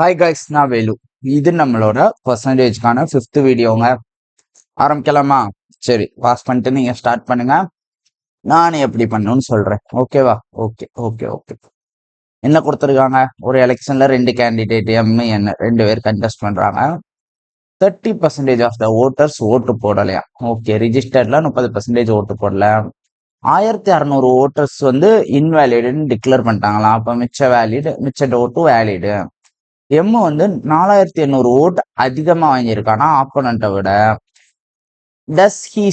Hi guys, நான் வேலு. இது நம்மளோட பர்சன்டேஜ்க்கான 5th வீடியோங்க. ஆரம்பிக்கலாமா? சரி, பாஸ் பண்ணிட்டு நீங்க ஸ்டார்ட் பண்ணுங்க. நான் எப்படி பண்ணணும்னு சொல்றேன். ஓகேவா? Okay okay okay. என்ன கொடுத்துருக்காங்க? ஒரு எலெக்ஷன்ல 2 கேண்டிடேட் எம் ரெண்டு பேர் கண்டெஸ்ட் பண்றாங்க. 30% ஆஃப் த ஓட்டர்ஸ் ஓட்டு போடலையா? ஓகே, ரிஜிஸ்டர்ல 30% ஓட்டு போடல. 1600 ஓட்டர்ஸ் இன்வேலிடுன்னு டிக்ளேர் பண்ணிட்டாங்களாம். அப்ப மிச்ச ஓட்டு வேலிடு. எம் 4800 ஓட் அதிகமா வாங்கியிருக்கானா ஆப்போனண்ட்டை விட. டஸ் ஹீ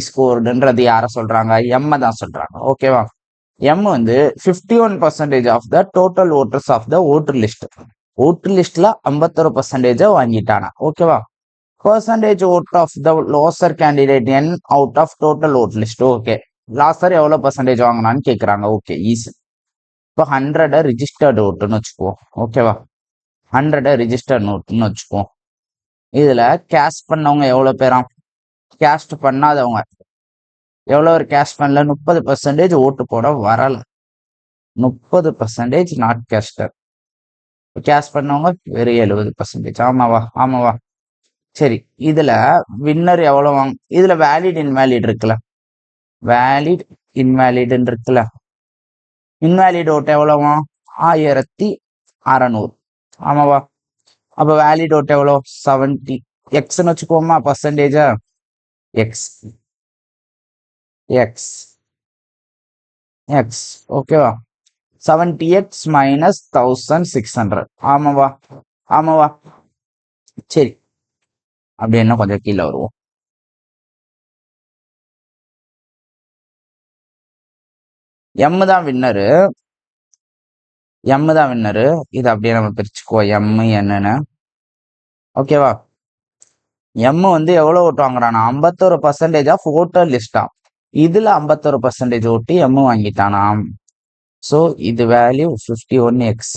ஸ்கோர்டுன்றது யார சொல்றாங்க? எம் தான் சொல்றாங்க. ஓகேவா? M 51% of the total voters of the voter லிஸ்ட்ல 51% வாங்கிட்டானா. ஓகேவா? Percentage vote of the loser candidate என் out of total vote list. Okay, loser எவ்வளவு பர்சன்டேஜ் வாங்கினான்னு கேக்குறாங்க. Okay, easy. இப்போ 100 ரிஜிஸ்டர்டு ஓட்டுன்னு வச்சுக்குவோம். ஓகேவா? 100 ரிஜிஸ்டர் நோட்டுன்னு வச்சுக்குவோம். இதுல கேஸ்ட் பண்ணவங்க எவ்வளவு பேராம்? கேஸ்ட் பண்ணாதவங்க எவ்வளவு ஒரு கேஸ்ட் பண்ணல? 30% ஓட்டு போட வரல. 30% நாட் கேஸ்டர். கேஸ்ட் பண்ணவங்க வெறும் 70%. ஆமாவா? ஆமாவா? சரி, இதுல வின்னர் எவ்வளவு வாங்க? இதுல வேலிட் இன்வேலிட் இருக்குல்ல, வேலிட் இன்வேலிட்ன்னு இருக்குல்ல. இன்வேலிட் ஓட்டு எவ்வளவா? 1600. ஆமாவா? அப்ப வேலிட் ஓட்டு எவ்வளோ? 70 எக்ஸ்ன்னு வச்சுக்கோமா. பர்சன்டேஜா எக்ஸ் எக்ஸ் எக்ஸ். ஓகேவா? 70x minus 1600. ஆமாவா? ஆமாவா? சரி, அப்படி என்ன கொஞ்சம் கீழே வருவோம். எம் தான் வின்னரு. இது அப்படியே நம்ம பிரிச்சுக்குவோம். எம் என்னன்னு. ஓகேவா? எம் எவ்வளவு ஓட்டு வாங்குறானா? 51% ஆஃப் ஓட்டர் லிஸ்டா. இதுல 51% ஓட்டு எம் வாங்கிட்டானாம். ஸோ இது வேல்யூ 51x.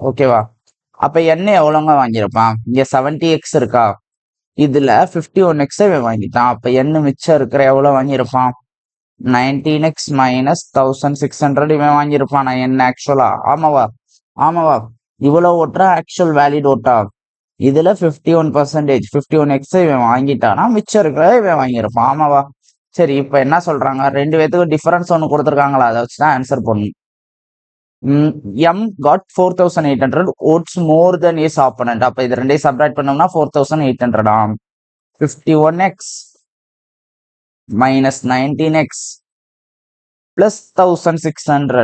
ஓகேவா? அப்ப என்ன எவ்வளோங்க வாங்கியிருப்பான்? இங்க 70x இருக்கா, இதுல 51x வாங்கிட்டான். அப்ப என்ன மிச்சம் இருக்கிற எவ்வளவு வாங்கியிருப்பான்? 19x மைனஸ் 1600 இவன் வாங்கியிருப்பான். என்ன ஆக்சுவலா? ஆமாவா? ஆமாவா? இவ்வளவு ஓட்டுற ஆக்சுவல் வேலிட் ஓட்டா. இதுல 51x இவன் வாங்கிட்டானா, மிச்சம் இருக்கிற இவன் வாங்கியிருப்பான். ஆமாவா? சரி, இப்ப என்ன சொல்றாங்க? ரெண்டு பேத்துக்கும் டிஃபரன்ஸ் ஒண்ணு கொடுத்துருக்காங்களா, அதை வச்சுதான் ஆன்சர் பண்ணணும். M got 4800 votes more than his opponent. அப்ப இது ரெண்டையும் சப்ராக்ட் பண்ணோம்னா 4800 ஆம். 51x minus 19x plus 1600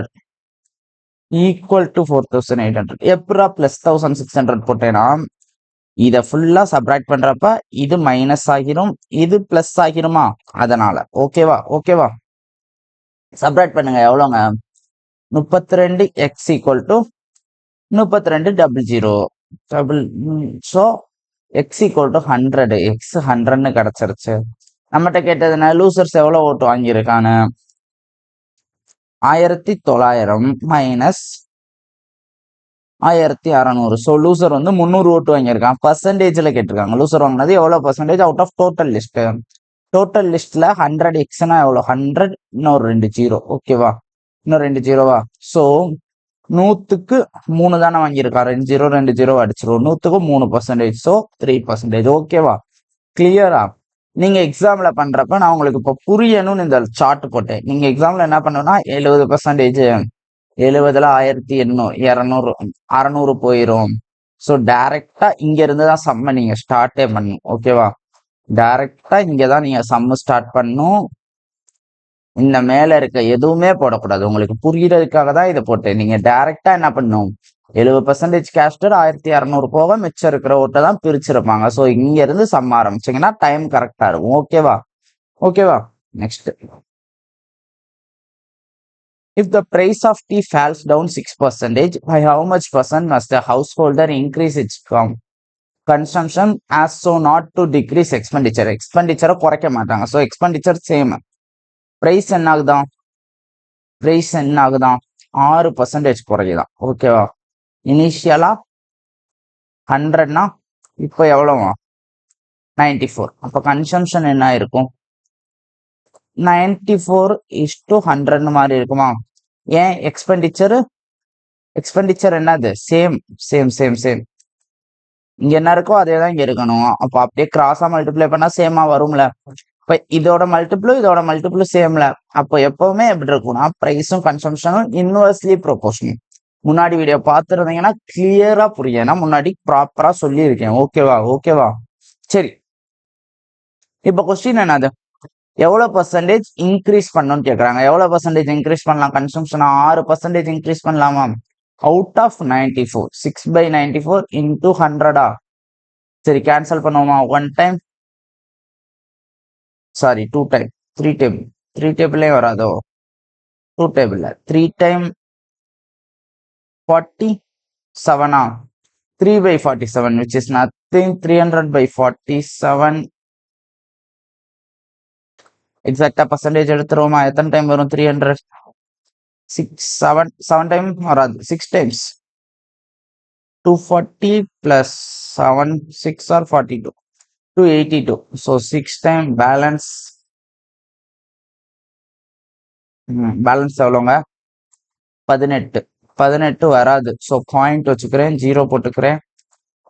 equal to 4800. எப்பரா plus 1600 போட்டேனா? இத ஃபுல்லா சப்ராக்ட் பண்றப்ப இது மைனஸ் ஆகிரும், இது பிளஸ் ஆகிருமா? அதனால ஓகேவா? சப்ராக்ட் பண்ணுங்க. எவ்வளோங்க? 32x equal to 3200. So x equal to 100. x 100ன்னு கிடைச்சிருச்சு. நம்மகிட்ட கேட்டதுன்னா லூசர்ஸ் எவ்வளவு ஓட்டு வாங்கியிருக்கானு? 1900 மைனஸ் 1600. ஸோ லூசர் 300 ஓட்டு வாங்கியிருக்கான். பர்சன்டேஜ்ல கேட்டிருக்காங்க. லூசர் வாங்கினது எவ்வளவு percentage out of total list. Total லிஸ்ட்ல 100xனா எவ்வளவு? 100 இன்னொரு 2 ஜீரோ. ஓகேவா? இன்னும் 2 ஜீரோவா? ஸோ 100க்கு 3 தானே வாங்கியிருக்கான். 2 ஜீரோ அடிச்சிருவோம். 100க்கு 3%. ஸோ 3%. ஓகேவா? கிளியரா? நீங்க எக்ஸாம்ல பண்றப்ப நான் உங்களுக்கு இப்போ புரியணும்னு இந்த சார்ட் போட்டேன். நீங்க எக்ஸாம்ல என்ன பண்ணணும்னா 70%, 70ல 1800, 200, 600 போயிரும். ஸோ டைரக்டா இங்க இருந்து தான் சம்ம நீங்க ஸ்டார்டே பண்ணணும். ஓகேவா? டைரக்டா இங்கதான் நீங்க சம்ம ஸ்டார்ட் பண்ணும். இந்த மேல இருக்க எதுவுமே போடக்கூடாது. உங்களுக்கு புரியறதுக்காக தான் இதை போட்டேன். நீங்க டைரக்டா என்ன பண்ணும்? 70% கேஸ்டர் 1200 போக மிச்சம் இருக்கிற ஓட்டை தான் பிரிச்சிருப்பாங்க. ஸோ இங்க இருந்து சம்ம ஆரம்பிச்சீங்கன்னா டைம் கரெக்டா இருக்கும். ஓகேவா? Next. If the price of tea falls down 6%, by how much percent must the householder increase its consumption as so not to decrease expenditure? Expenditure குறைக்க மாட்டாங்க. So expenditure same. பிரைஸ் என்ன ஆகுதான்? 6% குறையுதான். ஓகேவா? இனிஷியலா 100னா இப்போ எவ்வளவு? 94. அப்ப கன்சம்ஷன் என்ன இருக்கும்? 94:100 மாதிரி இருக்குமா? ஏன் எக்ஸ்பெண்டிச்சர் எக்ஸ்பெண்டிச்சர் என்னது? Same same same same. இங்க என்ன இருக்கோ அதே தான் இங்க இருக்கணும். அப்போ அப்படியே கிராஸா மல்டிப்ளை பண்ணா சேமா வரும்ல. இப்ப இதோட மல்டிபிளும் சேம்ல. அப்போ எப்பவுமே எப்படி இருக்கும்னா பிரைஸும் கன்சம்ஷனும் இன்வெர்ஸ்லி ப்ரொபோர்ஷனல். முன்னாடி வீடியோ பார்த்துருந்தீங்கன்னா கிளியரா புரியும். ஏன்னா முன்னாடி ப்ராப்பரா சொல்லியிருக்கேன். ஓகேவா? ஓகேவா? சரி, இப்ப கொஸ்டின் என்னது? எவ்வளவு பர்சன்டேஜ் இன்க்ரீஸ் பண்ணணும்னு கேக்குறாங்க. எவ்வளவு பர்சன்டேஜ் இன்க்ரீஸ் பண்ணலாம்? கன்சம்ஷன் 6% இன்க்ரீஸ் பண்ணலாமா? Out of 94 6/94 into 100. சரி, கேன்சல் பண்ணுவோமா? 1 டைம், சாரி 2 டைம், 3 டேபிள், 3 டேபிளே வராதோ? 2 table 3 time 47. 3/47 which is nothing. 300/47. எக்ஸாக்டா பர்சன்டேஜ் எடுத்துருவோமா? எத்தனை டைம் வரும்? 300 7 டைம் வராது. 6 times 240 plus 7 6 or 42 282. so 6 time balance எவ்வளோங்க? 18 வராது. ஸோ பாயிண்ட் வச்சுக்கிறேன், 0 போட்டுக்கிறேன்.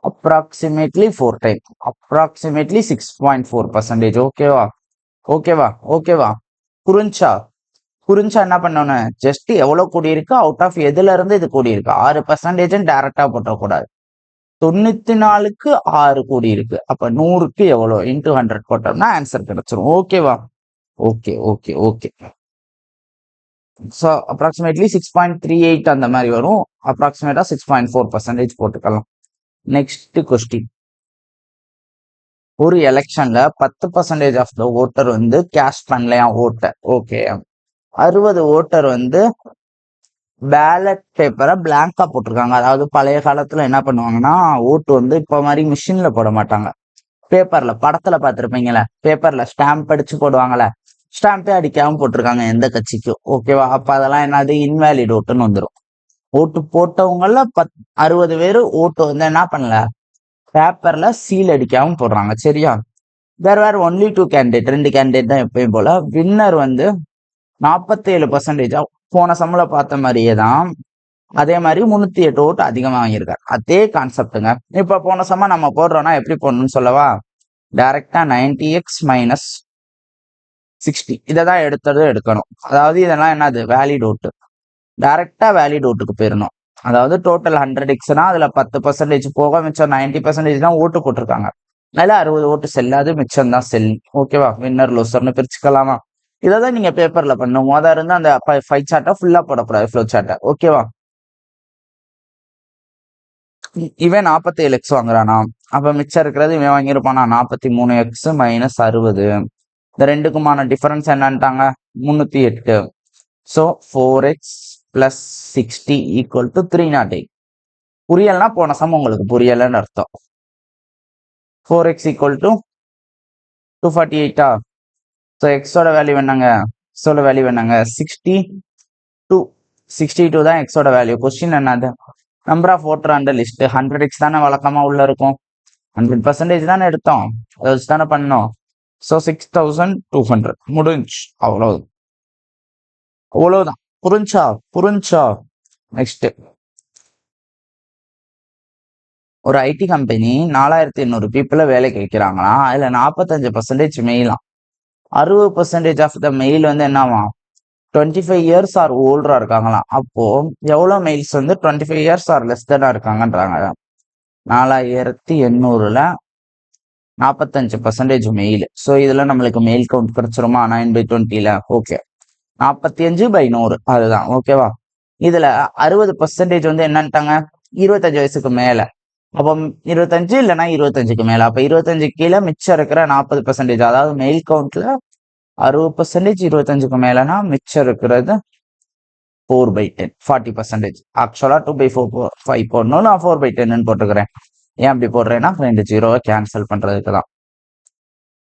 Approximately 4 time, approximately 6.4%. ஓகேவா? ஓகேவா? ஓகேவா? புரிஞ்சா என்ன பண்ணணும்? ஜஸ்ட் எவ்வளவு கூடி இருக்கு, அவுட் ஆஃப் எதுல இருந்து இது கூடி இருக்கு? 6% டைரக்டா போட்டக்கூடாது. 94க்கு 6 கூடி இருக்கு. அப்ப 100க்கு எவ்வளவு இன்டூ 100 போட்டோம்னா ஆன்சர் கிடைச்சிரும். ஓகேவா? Okay okay okay. So approximately 6.38 அந்த மாதிரி வரும். அப்ராக்சிமேட்டா 6.4% போட்டுக்கலாம். Next question. ஒரு எலெக்ஷன்ல 10% ஆஃப் த ஓட்டர் வந்து கேஷ் பண்ணலையா ஓட்டை. ஓகே, 60 ஓட்டர் வந்து பேலட் பேப்பரை பிளாங்கா போட்டிருக்காங்க. அதாவது பழைய காலத்துல என்ன பண்ணுவாங்கன்னா ஓட்டு வந்து இப்ப மாதிரி மிஷின்ல போட மாட்டாங்க. பேப்பர்ல, படத்துல பார்த்திருப்பீங்களே, பேப்பர்ல ஸ்டாம்ப் அடிச்சு போடுவாங்கல்ல, ஸ்டாம்பே அடிக்காம போட்டிருக்காங்க எந்த கட்சிக்கும். ஓகேவா? அப்ப அதெல்லாம் என்னது? இன்வேலிட் ஓட்டுன்னு வந்துடும். ஓட்டு போட்டவங்கள 60 பேரு ஓட்டு வந்து என்ன பண்ணல, பேப்பர்ல சீல் அடிக்காம போடுறாங்க. சரியா? வேற ஒன்லி 2 கேண்டிடேட், 2 கேண்டிடேட் தான் எப்பயும் போல. வின்னர் வந்து 47%. போன சம்பள பார்த்த மாதிரியே தான். அதே மாதிரி 308 ஓட்டு அதிகமா வாங்கியிருக்காரு. அதே கான்செப்டுங்க. இப்ப போன சம நம்ம போடுறோம்னா எப்படி போடணும்னு சொல்லவா? டைரக்டா 90x மைனஸ் 60 இதை தான் எடுக்கணும். அதாவது இதெல்லாம் என்னது? வேலிட் ஓட்டு. டைரக்டா வேலிட் ஓட்டுக்கு போயிடணும். அதாவது டோட்டல் 100xனா அதுல 10% போக மிச்சம் 90% தான் ஓட்டு போட்டிருக்காங்க. அதனால 60 ஓட்டு செல்லாது, மிச்சம் தான் செல். ஓகேவா? வின்னர் லூசர்னு பிரிச்சுக்கலாமா? இதான் நீங்க பேப்பர்ல பண்ணணும். இருந்து அந்த 5 சார்ட்டை ஃபுல்லா போடக்கூடாது, ஃப்ளோ சார்ட்டை. ஓகேவா? இவன் 47x வாங்குறானா, அப்ப மிச்சம் இருக்கிறது இவன் வாங்கியிருப்பானா 43x மைனஸ் 60. இந்த ரெண்டுக்குமான டிஃபரன்ஸ் என்னன்ட்டாங்க? 308. So 4x plus 60 equal to 308. புரியலன்னா போன சமம் உங்களுக்கு புரியலன்னு அர்த்தம். 4x equal to 248. ஸோ எக்ஸோட வேல்யூ என்னங்க? எக்ஸோட வேல்யூ என்னங்க? 62 தான் எக்ஸோட வேல்யூ. கொஸ்டின் என்னது? நம்பர் ஆஃப் ஓட்டர் அந்த லிஸ்ட் 100x தானே வழக்கமா உள்ள இருக்கும். 100% தானே எடுத்தோம், அதை வச்சு தானே பண்ணோம். ஸோ 6200 முடிஞ்சு. அவ்வளவுதான். புரிஞ்சா? நெக்ஸ்ட். ஒரு ஐடி கம்பெனி 4800 பீப்புளை வேலைக்கு வைக்கிறாங்களா. அதுல 45% மெயிலாம். 60% ஆஃப் த மெயில் வந்து என்னவா? 25 இயர்ஸ் ஆர் ஓல்டரா இருக்காங்களாம். அப்போ எவ்வளவு மெயில்ஸ் வந்து 25 இயர்ஸ் ஆர் லெஸ் தானா இருக்காங்கன்றாங்க. 4800ல 45% மெயில். ஸோ இதுல நம்மளுக்கு மெயில் கவுண்ட் கிடைச்சிருமா? 9/20ல. ஓகே, 45/100 அதுதான். ஓகேவா? இதுல 60% வந்து என்னன்ட்டாங்க? 25 வயசுக்கு மேல. அப்போ 25 இல்லைன்னா 25க்கு மேல. அப்ப 25 கீழே மிச்சம் இருக்கிற 40%, அதாவது மெயில் கவுண்ட்ல 60% 25க்கு மேலனா மிச்சம் இருக்கிறது 4/10 40%. ஆக்சுவலா 2/4 போடணும், நான் 4/10 போட்டுக்கிறேன். ஏன் அப்படி போடுறேன்னா 2 ஜீரோவை கேன்சல் பண்றதுக்கு தான்.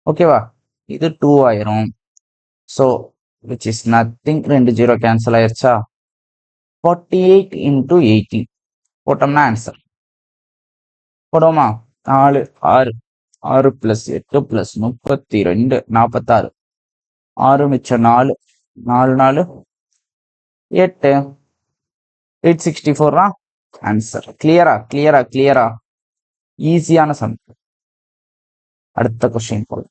ஓகேவா? இது 2 ஆயிரும். So which is nothing. 2 zero cancel ஆயிருச்சா? 48 into 80 போட்டோம்னா ஆன்சர். போடுவோமா? 4 6 6 + 8 + 32 46. 6 மிச்சம் 4 4 4 8. 864 ஆன்சர். கிளியரா ஈஸியான சம். அடுத்த கொஸ்டின் போல.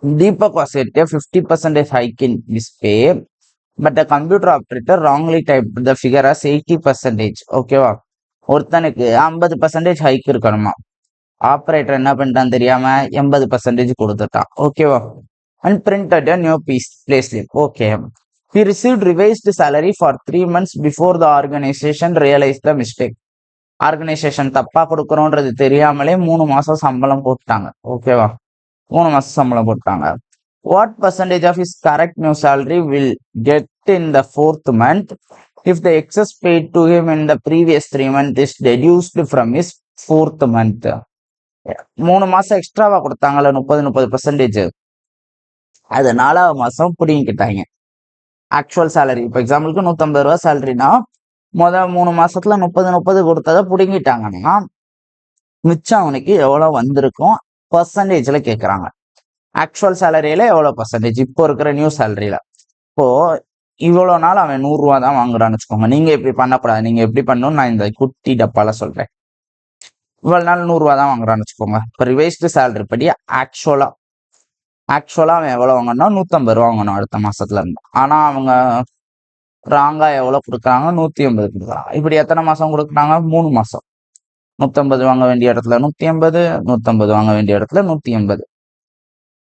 Deepak was set a 50% hike in his pay, but the computer operator wrongly typed the figure as 80%. ஓகேவா? ஒருத்தனுக்கு 50% ஹைக் இருக்கணுமா, ஆப்ரேட்டர் என்ன பண்ணிட்டான் தெரியாம 80% கொடுத்துட்டான். ஓகேவா? And printed a new payslip. Okay. He received revised salary for 3 months before the organization realized the mistake. Organisation தப்பா கொடுக்கறோன்றது தெரியாமலே 3 மாசம் சம்பளம் போட்டாங்க. ஓகேவா? 3 மாசம் சம்பளம் போட்டாங்க. What percentage of his correct new salary will get in the 4th month if the excess paid to him in the previous 3 months is deduced from his 4th month? 3 மாசம் எக்ஸ்ட்ராவா கொடுத்தாங்கல்ல, 30% அது 4வது மாசம் பிடிங்கிட்டாங்க. ஆக்சுவல் சேலரி இப்போ எக்ஸாம்பிளுக்கு 150 ரூபா சேலரினா முதல் 3 மாசத்துல 30 கொடுத்ததை பிடுங்கிட்டாங்கன்னா மிச்சம் அவனுக்கு எவ்வளவு வந்திருக்கும் பர்சன்டேஜ்ல கேட்கறாங்க. ஆக்சுவல் சேலரியில எவ்வளவு பர்சன்டேஜ் இப்போ இருக்கிற நியூ சேலரியில. இப்போ இவ்வளவு நாள் அவன் 100 ரூபா தான் வாங்குறான்னு வச்சுக்கோங்க. நீங்க இப்படி பண்ணக்கூடாது. நீங்க எப்படி பண்ணணும் நான் இந்த குட்டி டப்பால சொல்றேன். இவ்வளவு நாள் 100 ரூபா தான் வாங்குறான்னு வச்சுக்கோங்க. இப்போ ரிவைஸ்டு சேலரி படி ஆக்சுவலா அவன் எவ்வளவு வாங்கணும், 150 ரூபா வாங்கணும் அடுத்த மாசத்துல இருந்து. ஆனா அவங்க ராங்கா எவ்வளவு கொடுக்குறாங்க, 180 கொடுக்குறாங்க. இப்படி எத்தனை மாசம் கொடுக்குறாங்க, 3 மாசம். 150 வாங்க வேண்டிய இடத்துல 180, 150 வாங்க வேண்டிய இடத்துல 180.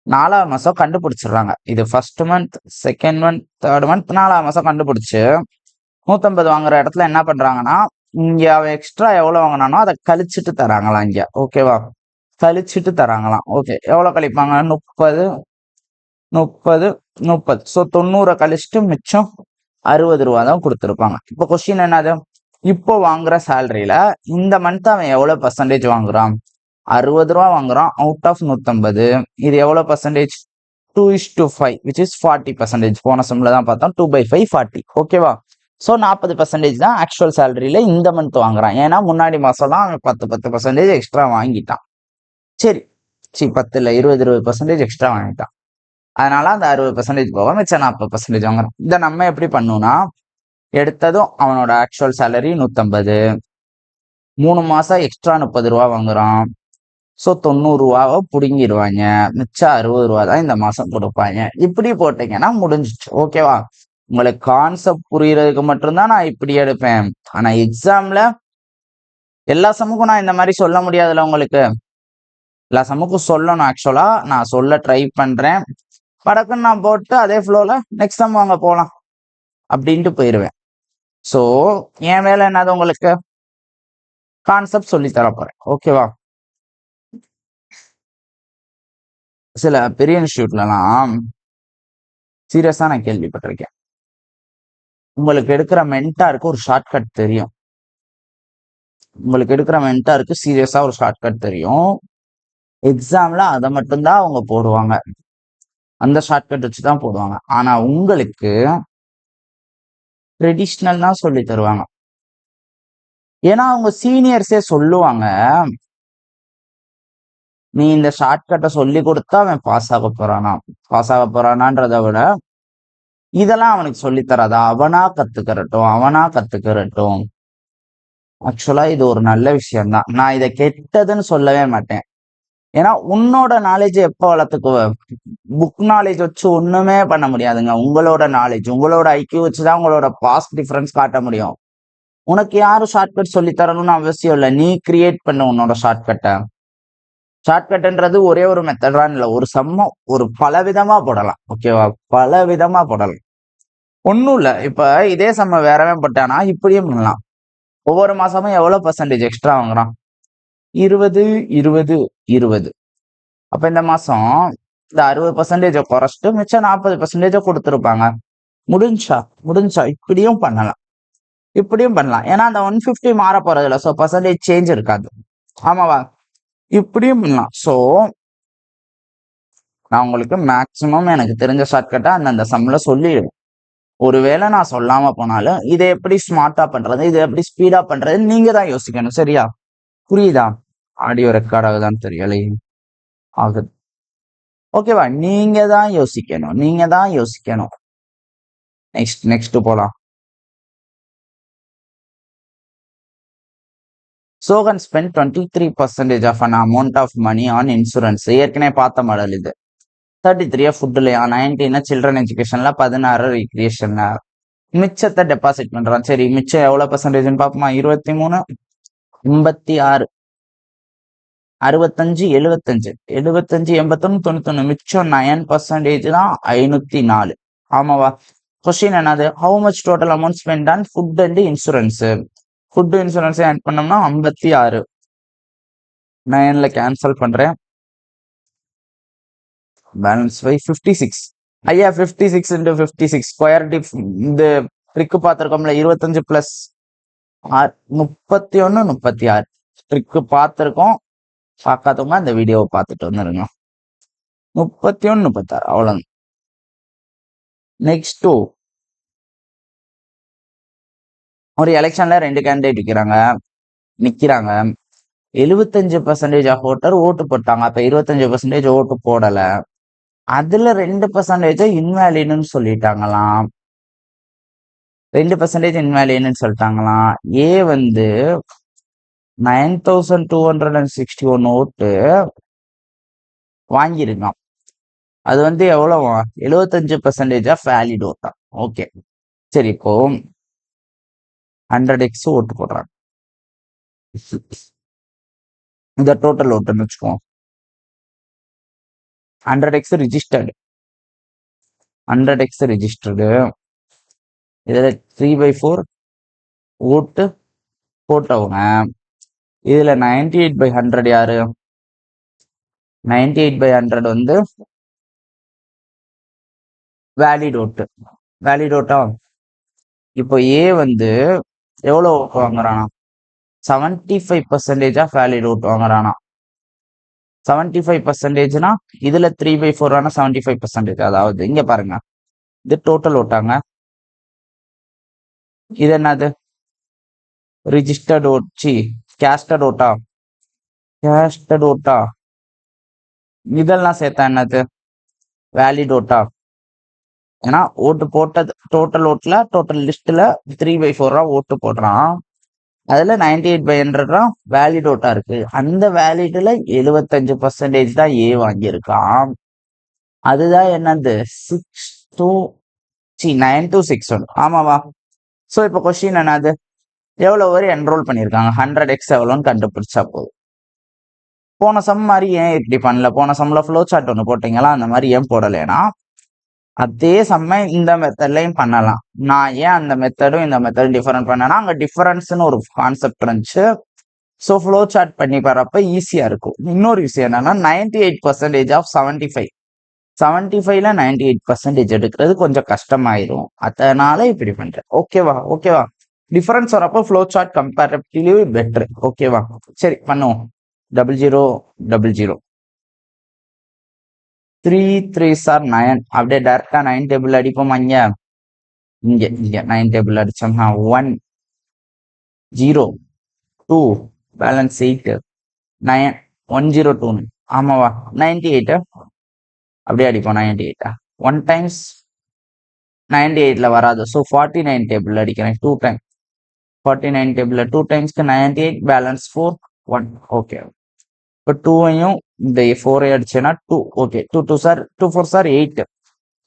4வது மாசம் கண்டுபிடிச்சிடுறாங்க. இது first month, second month, third month, 4வது மாசம் கண்டுபிடிச்சு 150 வாங்குற இடத்துல என்ன பண்றாங்கன்னா, இங்க அவன் எக்ஸ்ட்ரா எவ்வளவு வாங்கினானோ அதை கழிச்சுட்டு தராங்களாம் இங்க. ஓகேவா? கழிச்சுட்டு தராங்களாம். ஓகே, எவ்வளவு கழிப்பாங்க, 30 ஸோ 90 கழிச்சுட்டு மிச்சம் 60 ரூபா தான் கொடுத்துருப்பாங்க. இப்போ கொஸ்டின் என்னது, இப்போ வாங்குற சேலரியில இந்த மந்த் அவன் எவ்வளவு பர்சன்டேஜ் வாங்குறான், 60 ரூபா வாங்குறான் அவுட் ஆஃப் 150. இது எவ்வளவு பர்சன்டேஜ், 2:5 which is 40%. போன சம்ல தான் பார்த்தோம் 2/5 40. ஓகேவா? ஸோ 40% தான் ஆக்சுவல் சேலரியில இந்த மந்த் வாங்குறான். ஏன்னா முன்னாடி மாசம்லாம் அவன் 10% எக்ஸ்ட்ரா வாங்கிட்டான். சரி 10 இல்ல 20% எக்ஸ்ட்ரா வாங்கிட்டான். அதனால அந்த 60% போக மிச்சம் 40% வாங்குறான். இதை நம்ம எப்படி பண்ணணும்னா, எடுத்ததும் அவனோட ஆக்சுவல் சேலரி 150, 3 மாசம் எக்ஸ்ட்ரா 30 ரூபா வாங்குறான். ஸோ 90 ரூபாவை பிடுங்கிடுவாங்க. மிச்சம் 60 ரூபா தான் இந்த மாசம் கொடுப்பாங்க. இப்படி போட்டீங்கன்னா முடிஞ்சிச்சு. ஓகேவா? உங்களுக்கு கான்செப்ட் புரியறதுக்கு மட்டும்தான் நான் இப்படி எடுப்பேன். ஆனா எக்ஸாம்ல எல்லா சமுக்கும் நான் இந்த மாதிரி சொல்ல முடியாதுல்ல. உங்களுக்கு எல்லா சமுக்கும் சொல்லணும். ஆக்சுவலா நான் சொல்ல ட்ரை பண்றேன். படக்குன்னு நான் போட்டு அதே ஃப்ளோல நெக்ஸ்ட் சம் வாங்க போலாம் அப்படின்ட்டு போயிடுவேன். ஸோ என் வேலை என்னது, உங்களுக்கு கான்செப்ட் சொல்லி தர போறேன். ஓகேவா? சில பெரிய இன்ஸ்டியூட்லாம் சீரியஸா நான் கேள்விப்பட்டிருக்கேன். உங்களுக்கு எடுக்கிற மென்டாருக்கு ஒரு ஷார்ட்கட் தெரியும். சீரியஸா ஒரு ஷார்ட்கட் தெரியும். எக்ஸாம்ல அதை மட்டும்தான் அவங்க போடுவாங்க. அந்த ஷார்ட்கட் வச்சுதான் போடுவாங்க. ஆனா உங்களுக்கு ட்ரெடிஷ்னல் தான் சொல்லி தருவாங்க. ஏன்னா அவங்க சீனியர்ஸே சொல்லுவாங்க, நீ இந்த ஷார்ட்கட்டை சொல்லி கொடுத்தா அவன் பாஸ் ஆக போறானான்றத விட இதெல்லாம் அவனுக்கு சொல்லி தராதா, அவனா கத்துக்கிறட்டும். ஆக்சுவலா இது ஒரு நல்ல விஷயம் தான். நான் இதை கெட்டதுன்னு சொல்லவே மாட்டேன். ஏன்னா உன்னோட நாலேஜ் எப்போ வளர்த்துக்குவ, புக் நாலேஜ் வச்சு ஒண்ணுமே பண்ண முடியாதுங்க. உங்களோட நாலேஜ், உங்களோட ஐக்கியூ வச்சுதான் உங்களோட பாஸ்ட் டிஃபரன்ஸ் காட்ட முடியும். உனக்கு யாரும் ஷார்ட்கட் சொல்லி தரணும்னு அவசியம் இல்லை. நீ கிரியேட் பண்ண உன்னோட ஷார்ட்கட்ன்றது ஒரே ஒரு மெத்தடான்னு இல்லை. ஒரு சம்மம் ஒரு பலவிதமா போடலாம். ஓகேவா? பலவிதமா போடலாம். ஒன்றும் இல்லை. இப்ப இதே சம்ம வேறவே போட்டானா இப்படியும் பண்ணலாம். ஒவ்வொரு மாசமும் எவ்வளவு பர்சன்டேஜ் எக்ஸ்ட்ரா வாங்குறான், 20. அப்ப இந்த மாசம் இந்த 60% குறைச்சிட்டு மிச்சம் 40% கொடுத்துருப்பாங்க. முடிஞ்சா இப்படியும் பண்ணலாம். ஏன்னா அந்த 150 மாற போறது இல்லை. ஸோ பர்சன்டேஜ் சேஞ்ச் இருக்காது. ஆமாவா? இப்படியும் பண்ணலாம். ஸோ நான் உங்களுக்கு மேக்சிமம் எனக்கு தெரிஞ்ச ஷார்ட்கட்டை அந்த சம்ல சொல்லிடுவேன். ஒருவேளை நான் சொல்லாம போனாலும் இதை எப்படி ஸ்மார்ட்டா பண்றது, இதை எப்படி ஸ்பீடா பண்றது நீங்க தான் யோசிக்கணும். சரியா? புரியுதா? ஆடியோ ரெக்கார்ட் ஆகுதான்னு தெரியல. ஆகுது. ஓகேவா? நீங்க தான் யோசிக்கணும். நெக்ஸ்ட் போலாம். Sohan spend 23% of an amount of money on insurance. ஏற்கனவே பார்த்த மாடல் இது. 33 ஃபுட்லயா, 19 சில்ட்ரன் எஜுகேஷன்ல, 16 ரீக்ரியேஷன்ல. மிச்சத்தை டெபாசிட் பண்றான். சரி, மிச்சம் எவ்வளவு பர்சன்டேஜ்னு பார்ப்போமா? 23, 86, 65, 75, 75, 81, 91. மிச்சம் 9% தான் 504. ஆமாவா? கொஸ்டின் என்னது? How much total amount spend on food and insurance. Food insurance add பண்ணோம்னா 56. 9ல கேன்சல் பண்றேன். பேலன்ஸ் 56. ஐயா 56 into 56 ஸ்கொயர் டிஃப் இந்த ட்ரிக்கு பார்த்துருக்கோம்ல. 25 பிளஸ் 31, 36 ட்ரிக்கு பார்த்துருக்கோம். பார்க்காதவங்க அந்த வீடியோவை பார்த்துட்டு வந்துருங்க. 31, 36 அவ்வளவு. நெக்ஸ்ட் ஒரு எலெக்ஷன்ல 2 கேண்டிடேட் நிக்கிறாங்க. 75% ஆஃப் ஓட்டர் ஓட்டு போட்டாங்க. அப்ப 25% ஓட்டு போடல. அதுல 2% இன்வேலிட்னு சொல்லிட்டாங்களாம். 2% இன்வேலிட்னு சொல்லிட்டாங்களாம். ஏ வந்து 9261 ஓட்டு வாங்கியிருக்கான். அது வந்து எவ்வளவு? 75% ஆஃப் வேலிட் ஓட்டா. ஓகே, சரி. இப்போ 100x ஓட்டு போடுறாங்க. இந்த டோட்டல் ஓட்டுன்னு வச்சுக்கோம். 100x registered. 100x registered. இதுல 3/4 ஓட்டு போட்டவங்க. இதுல 98/100 யாரு? 98/100 வந்து வேலிட் ஓட்டு. வேலிட் ஓட்டா. இப்போ ஏ வந்து எவ்வளவு ஓட்டு வாங்குறானா? 75% ஆஃப் வேலிட் ஓட்டு வாங்குறானா. 75%னா இதுல 3/4 ஆனா 75%. அதாவது இங்க பாருங்க, இது டோட்டல் ஓட்டாங்க. இது என்னது? ரிஜிஸ்டர்ட் ஓட், கேஸ்டட் ஓட்டா. கேஸ்டட் ஓட்டா. இதெல்லாம் சேர்த்தா என்னது? வேலிட் ஓட்டா. ஏன்னா ஓட்டு போட்டது டோட்டல் ஓட்டுல, டோட்டல் லிஸ்ட்ல 3/4 ஓட்டு போடுறான். அதுல 98/100 வேலிட் ஓட்டா இருக்கு. அந்த வேலிட்ல 75% தான் ஏ வாங்கியிருக்கான். அதுதான் என்னது? 9261. ஆமாவா? சோ இப்ப கொஸ்டின் என்னது? எவ்வளவு பேர் என்ரோல் பண்ணிருக்காங்க? 100x எவ்வளோன்னு கண்டுபிடிச்சா போதும். போன சம் மாதிரி ஏன் இப்படி பண்ணல? போன சம்ல ஃப்ளோ சார்ட் ஒன்று போட்டீங்களா, அந்த மாதிரி ஏன் போடலைன்னா அதே சம்ம இந்த மெத்தட்லையும் பண்ணலாம். நான் ஏன் அந்த மெத்தடும் இந்த மெத்தடும் டிஃபரெண்ட் பண்ணேன்னா, அங்க டிஃபரன்ஸ்னு ஒரு கான்செப்ட் இருந்துச்சு. ஸோ ஃப்ளோ சார்ட் பண்ணி பாருப்ப ஈஸியா இருக்கும். இன்னொரு விஷயம் என்னன்னா 98% ஆஃப் 75. 75ல 98% எடுக்கிறது கொஞ்சம் கஷ்டமாயிரும். அதனால இப்படி பண்றேன். ஓகேவா? ஓகேவா? டிஃபரன்ஸ் வரப்போ ஃப்ளோ சார்ட் கம்பேரிட்டிவ்லி பெட்டர். ஓகேவா? சரி, பண்ணுவோம். 00, 00. 3 3s are 9. அப்படியே டேரக்டா 9 டேபிள் அடிப்போம். இங்க 9 டேபிள் அடிச்சோம்னா 1 0 2 பேலன்ஸ் 8 9 102. ஆமாவா? 98 அப்படியே அடிப்போம். 98 1 டைம்ஸ் 98ல வராது. ஸோ 49 டேபிள் அடிக்கிறேன் 2 டைம். 49 table 2 டைம்ஸ்க்கு 98 balance 4 1. ஓகே, இப்போ 2ஐயும் இந்த 4 அடிச்சேன்னா 2. Okay, 2 2 sir 2 4 sir 8.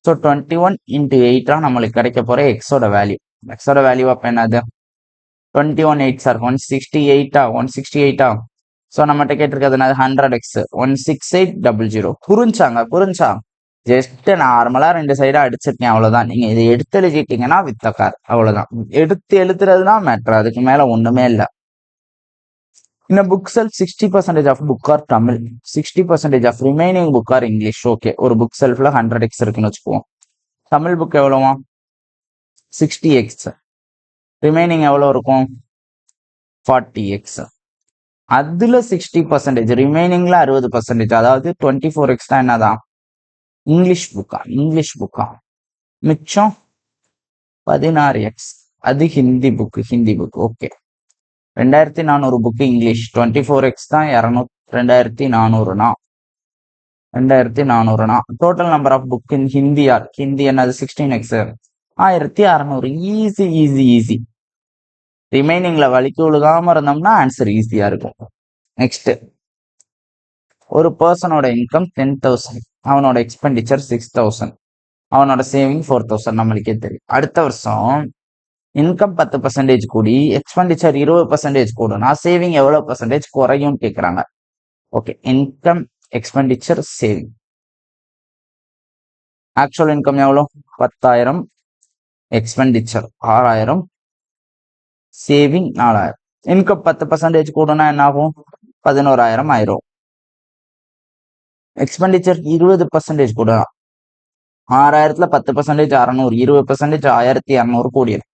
So 21 into 8 நம்மளுக்கு கிடைக்க போற எக்ஸோட வேல்யூ. எக்ஸோட வேல்யூ அப்ப என்னது? 21 8 சார் 168. 168. ஸோ நம்மகிட்ட கேட்டிருக்கிறது என்னது? 100x 16800. புரிஞ்சா? ஜஸ்ட் நார்மலா 2 சைடா அடிச்சிருக்கேன், அவ்வளவுதான். நீங்க இதை எடுத்து எழுதிட்டீங்கன்னா வித் கார், அவ்வளவுதான். எடுத்து எழுதுறதுதான் மேட்ரு, அதுக்கு மேல ஒண்ணுமே இல்லை. In a book shelf, 60% of book are Tamil, 60% of remaining book are English. Okay, ஒரு book shelfல 100x இருக்குன்னு வச்சுக்குவோம். தமிழ் புக் எவ்வளவா? 60x. ரிமைனிங் எவ்வளவு இருக்கும்? 40x. அதுல 60%, ரிமைனிங்ல 60%, அதாவது 24x தான் என்னதான்? இங்கிலீஷ் புக்கா. மிச்சம் 16x. அது Hindi book. Okay, 2400 book English. 24x தான் 2400னா 2400னா டோட்டல் நம்பர் ஆஃப் புக் இன் ஹிந்தி என்னது? 16x 1600. ஈஸி. ரிமைனிங்ல வலிக்கு விழுகாம இருந்தோம்னா ஆன்சர் ஈஸியா இருக்கும். நெக்ஸ்ட், ஒரு பர்சனோட இன்கம் 10,000, அவனோட எக்ஸ்பெண்டிச்சர் 6,000, அவனோட சேவிங் 4,000 நம்மளுக்கே தெரியும். அடுத்த வருஷம் இன்கம் 10% கூடி எக்ஸ்பெண்டிச்சர் 20% கூடுனா சேவிங் எவ்வளவு பர்சன்டேஜ் குறையும் கேட்கறாங்க. Okay, income, expenditure, saving. Actual income எவ்வளோ? 10,000, எக்ஸ்பெண்டிச்சர் 6,000, சேவிங் 4,000. இன்கம் 10% கூடுனா என்ன ஆகும்? 11,000 ஆயிரும். எக்ஸ்பெண்டிச்சர் 20% கூட, 6,000ல 10% 600, 20% 1,200 கூடியது.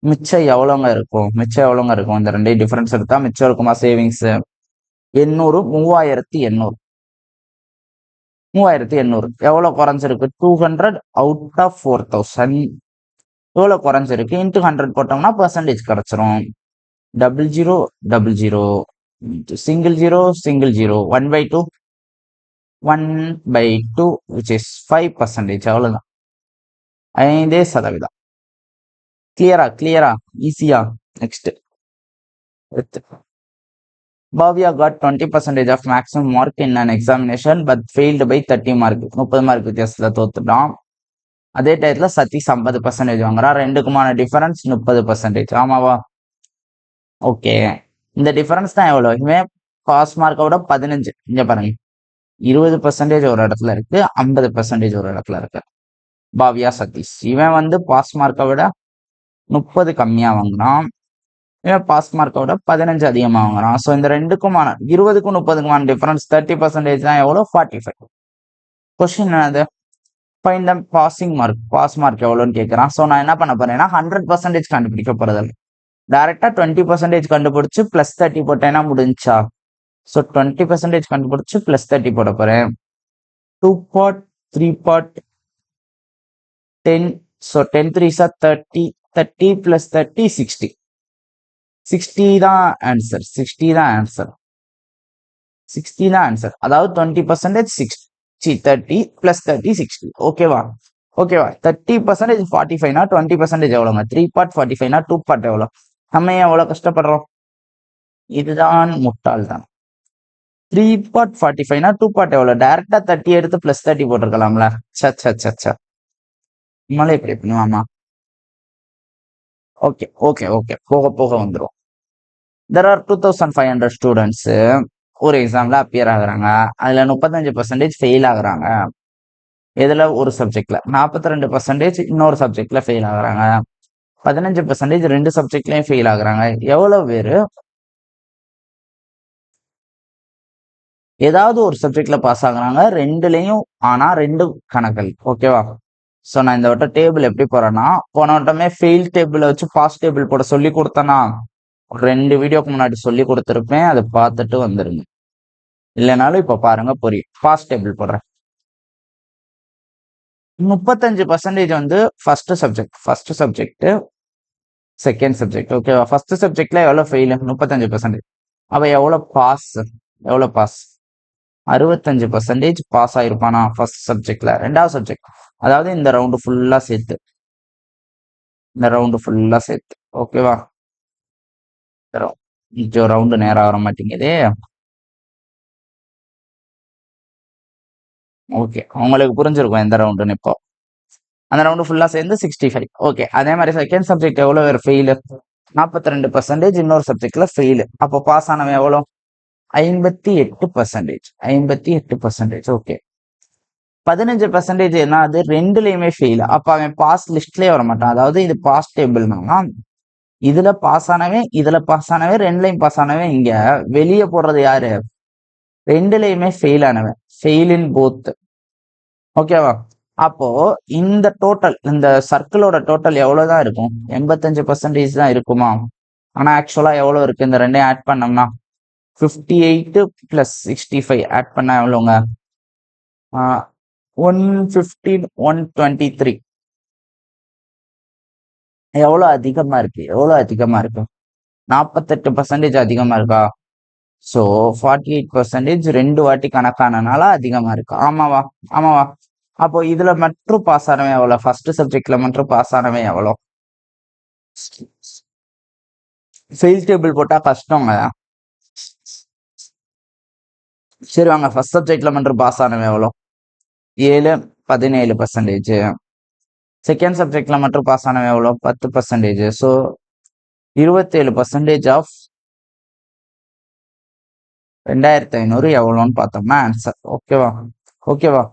மிச்சம் எவ்வளோங்க இருக்கும்? மிச்சம் எவ்வளோங்க இருக்கும்? இந்த ரெண்டையும் டிஃபரன்ஸ் எடுத்தா மிச்சம் இருக்குமா? சேவிங்ஸ் 800, 3,800. 3,800 எவ்வளவு குறைஞ்சிருக்கு? 200 அவுட் ஆஃப் 4,000 எவ்வளவு குறைஞ்சிருக்கு? இன்ட்டு 100 போட்டோம்னா பர்சன்டேஜ் கிடைச்சிரும். 00, 00, single 0, single 0, 1/2, 1/2, which is 5%. அவ்வளவுதான், 5%. கிளியரா? ஈஸியா? Next, Bhavya got 20% of maximum mark in an examination but failed by 30 mark. 30 mark வித்தியாசத்துல தோத்துட்டான். அதே டயத்துல சதீஷ் 50% வாங்குறான். ரெண்டுக்குமான டிஃபரன்ஸ் 30%. ஆமாவா? ஓகே, இந்த டிஃபரன்ஸ் தான் எவ்வளவு? இவன் பாஸ் மார்க்கை விட 15, இங்க பாருங்க 20% ஒரு இடத்துல இருக்கு, 50% ஒரு இடத்துல இருக்கு. பாவ்யா, சதீஷ். இவன் வந்து பாஸ் மார்க்கை விட 30 கம்மியா வாங்கினான், இவன் பாஸ் மார்க்கை விட 15 அதிகமா வாங்குறான். ஸோ இந்த ரெண்டுக்குமான 20க்கும் 30க்குமான டிஃபரன்ஸ் 30% தான் எவ்வளோ? 45. கொஸ்டின் என்னது? Find the passing mark. Pass mark எவ்வளோன்னு கேட்குறான். ஸோ நான் என்ன பண்ண போறேன்னா 100% கண்டுபிடிக்க போறது டைரக்டா 20% கண்டுபிடிச்சு பிளஸ் 30 போட்டேன்னா முடிஞ்சா. ஸோ 20% கண்டுபிடிச்சு பிளஸ் 30 போட போறேன். 2 part, 3 part, 10. So 10 3s are 30, 30 plus 30, 60. 60 தான் ஆன்சர். 60 தான் ஆன்சர். 60 தான் ஆன்சர். அதாவது 20% 60, 30 plus 30, 60. ஓகேவா? 30% 45னா 20% எவ்வளோங்க? 3 part 45னா 2 part எவ்வளோ? நம்ம ஏன் எவ்வளோ கஷ்டப்படுறோம்? இதுதான் முட்டாள்தான். 3 part 45னா 2 part எவ்வளோ? டைரக்டா 30 எடுத்து பிளஸ் 30 போட்டிருக்கலாம்ல. சச்சா நம்மளே இப்படி பண்ணுவாமா? ஓகே, போக வந்துடும். There are 2,500 ஸ்டூடெண்ட்ஸ் ஒரு எக்ஸாம்ல அப்பியர் ஆகுறாங்க. அதுல 35% ஃபெயில் ஆகுறாங்க. இதுல ஒரு சப்ஜெக்ட்ல 42% இன்னொரு சப்ஜெக்ட்ல ஃபெயில் ஆகுறாங்க. 15% 2 சப்ஜெக்ட்லயும் ஃபெயில் ஆகுறாங்க. எவ்வளவு பேரு ஏதாவது ஒரு சப்ஜெக்ட்ல பாஸ் ஆகுறாங்க? ரெண்டுலயும், ஆனா 2 கணக்குகள். ஓகேவா? ஸோ நான் இந்த வட்டம் டேபிள் எப்படி போறேன்னா, போன வட்டமே ஃபெயில் டேபிள் வச்சு பாஸ் டேபிள் போட சொல்லி கொடுத்தேன்னா 2 வீடியோக்கு முன்னாடி சொல்லி கொடுத்துருப்பேன். அதை பார்த்துட்டு வந்துருங்க. இல்லைனாலும் இப்ப பாருங்க புரியும். பாஸ் டேபிள் போடுறேன். 35% வந்து ஃபர்ஸ்ட் சப்ஜெக்ட், செகண்ட் சப்ஜெக்ட். ஓகேவா? ஃபர்ஸ்ட் சப்ஜெக்ட்ல எவ்வளவு ஃபெயில்? 35%. அவ எவ்வளவு பாஸ்? 65% பாஸ் ஆயிருப்பானா ஃபர்ஸ்ட் சப்ஜெக்ட்ல? ரெண்டாவது சப்ஜெக்ட், அதாவது இந்த ரவுண்டு ஃபுல்லா சேர்த்து. ஓகேவா? ரவுண்டு நேரம் வர மாட்டேங்குது. ஓகே, உங்களுக்கு புரிஞ்சிருக்கும் எந்த ரவுண்டுன்னு. இப்போ அந்த ரவுண்டு ஃபுல்லா சேர்ந்து 65. ஓகே, அதே மாதிரி செகண்ட் சப்ஜெக்ட் எவ்வளவு பேர் ஃபெயிலு? 42%. இன்னொரு சப்ஜெக்ட்ல ஃபெயிலு. அப்போ பாஸ் ஆனவன் எவ்வளோ? 58%. ஓகே, 15% என்ன? அது ரெண்டுலயுமே ஃபெயில். அப்ப அவன் பாஸ் லிஸ்ட்லயே வர மாட்டான். அதாவது இது பாஸ் டேபிள்னா இதுல பாஸ் ஆனவன், ரெண்டுலயும் பாஸ் ஆனவன். இங்க வெளியே போடுறது யாரு? ரெண்டுலயுமே ஃபெயில் ஆனவன். Fail in both. ஓகேவா? அப்போ இந்த டோட்டல், இந்த சர்க்கிளோட டோட்டல் எவ்வளவுதான் இருக்கும்? 85% தான் இருக்குமா? ஆனா ஆக்சுவலா எவ்வளவு இருக்கு? இந்த ரெண்டையும் ஆட் பண்ணோம்னா 58 plus 65 ஆட் பண்ணா எவ்வளவுங்க? 115, 123. எவ்வளவு அதிகமா இருக்கு? 48% அதிகமா இருக்கா? சோ 48% 2 வாட்டி கணக்கானனால அதிகமா இருக்கு. ஆமாவா? அப்போ இதுல மட்டும் பாஸ் ஆனவன் எவ்வளவு? ஃபர்ஸ்ட் சப்ஜெக்ட்ல மட்டும் பாஸ் ஆனவன் எவ்வளவு? ஃபெயில் டேபிள் போட்டா கஷ்டங்க. சரி வாங்க, ஃபர்ஸ்ட் சப்ஜெக்ட்ல மட்டும் பாஸ் ஆனவன் எவ்வளோ? 7 17%. செகண்ட் சப்ஜெக்ட்ல மட்டும் பாஸ் ஆனவன் எவ்வளோ? 10%. ஸோ 27% ஆஃப் 2500 எவ்வளோன்னு பார்த்தோம்னா ஆன்சர். ஓகேவா? ஓகேவா?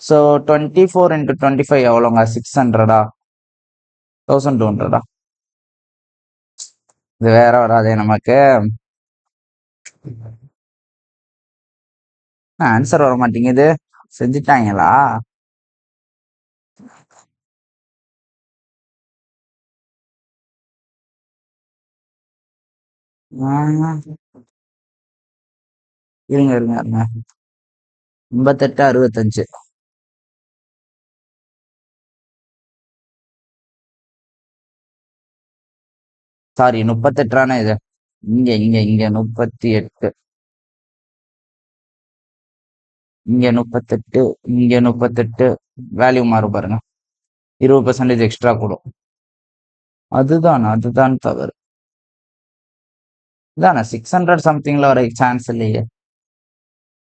ஸோ 24 × 25 எவ்வளோங்க? 600 1200. இது வேற வராதே நமக்கு. ஆன்சர் வர மாட்டேங்குது. செஞ்சுட்டாங்களா? இருங்க இருங்க இருங்க. 58 65. சாரி 38 இது. இங்க இங்க இங்க 38, இங்க 38, இங்க 38. வேல்யூ மாறும் பாருங்க. 20% எக்ஸ்ட்ரா கூடும். அதுதான் தவறு. இதானே 600 சம்திங்ல வர சான்ஸ் இல்லையே.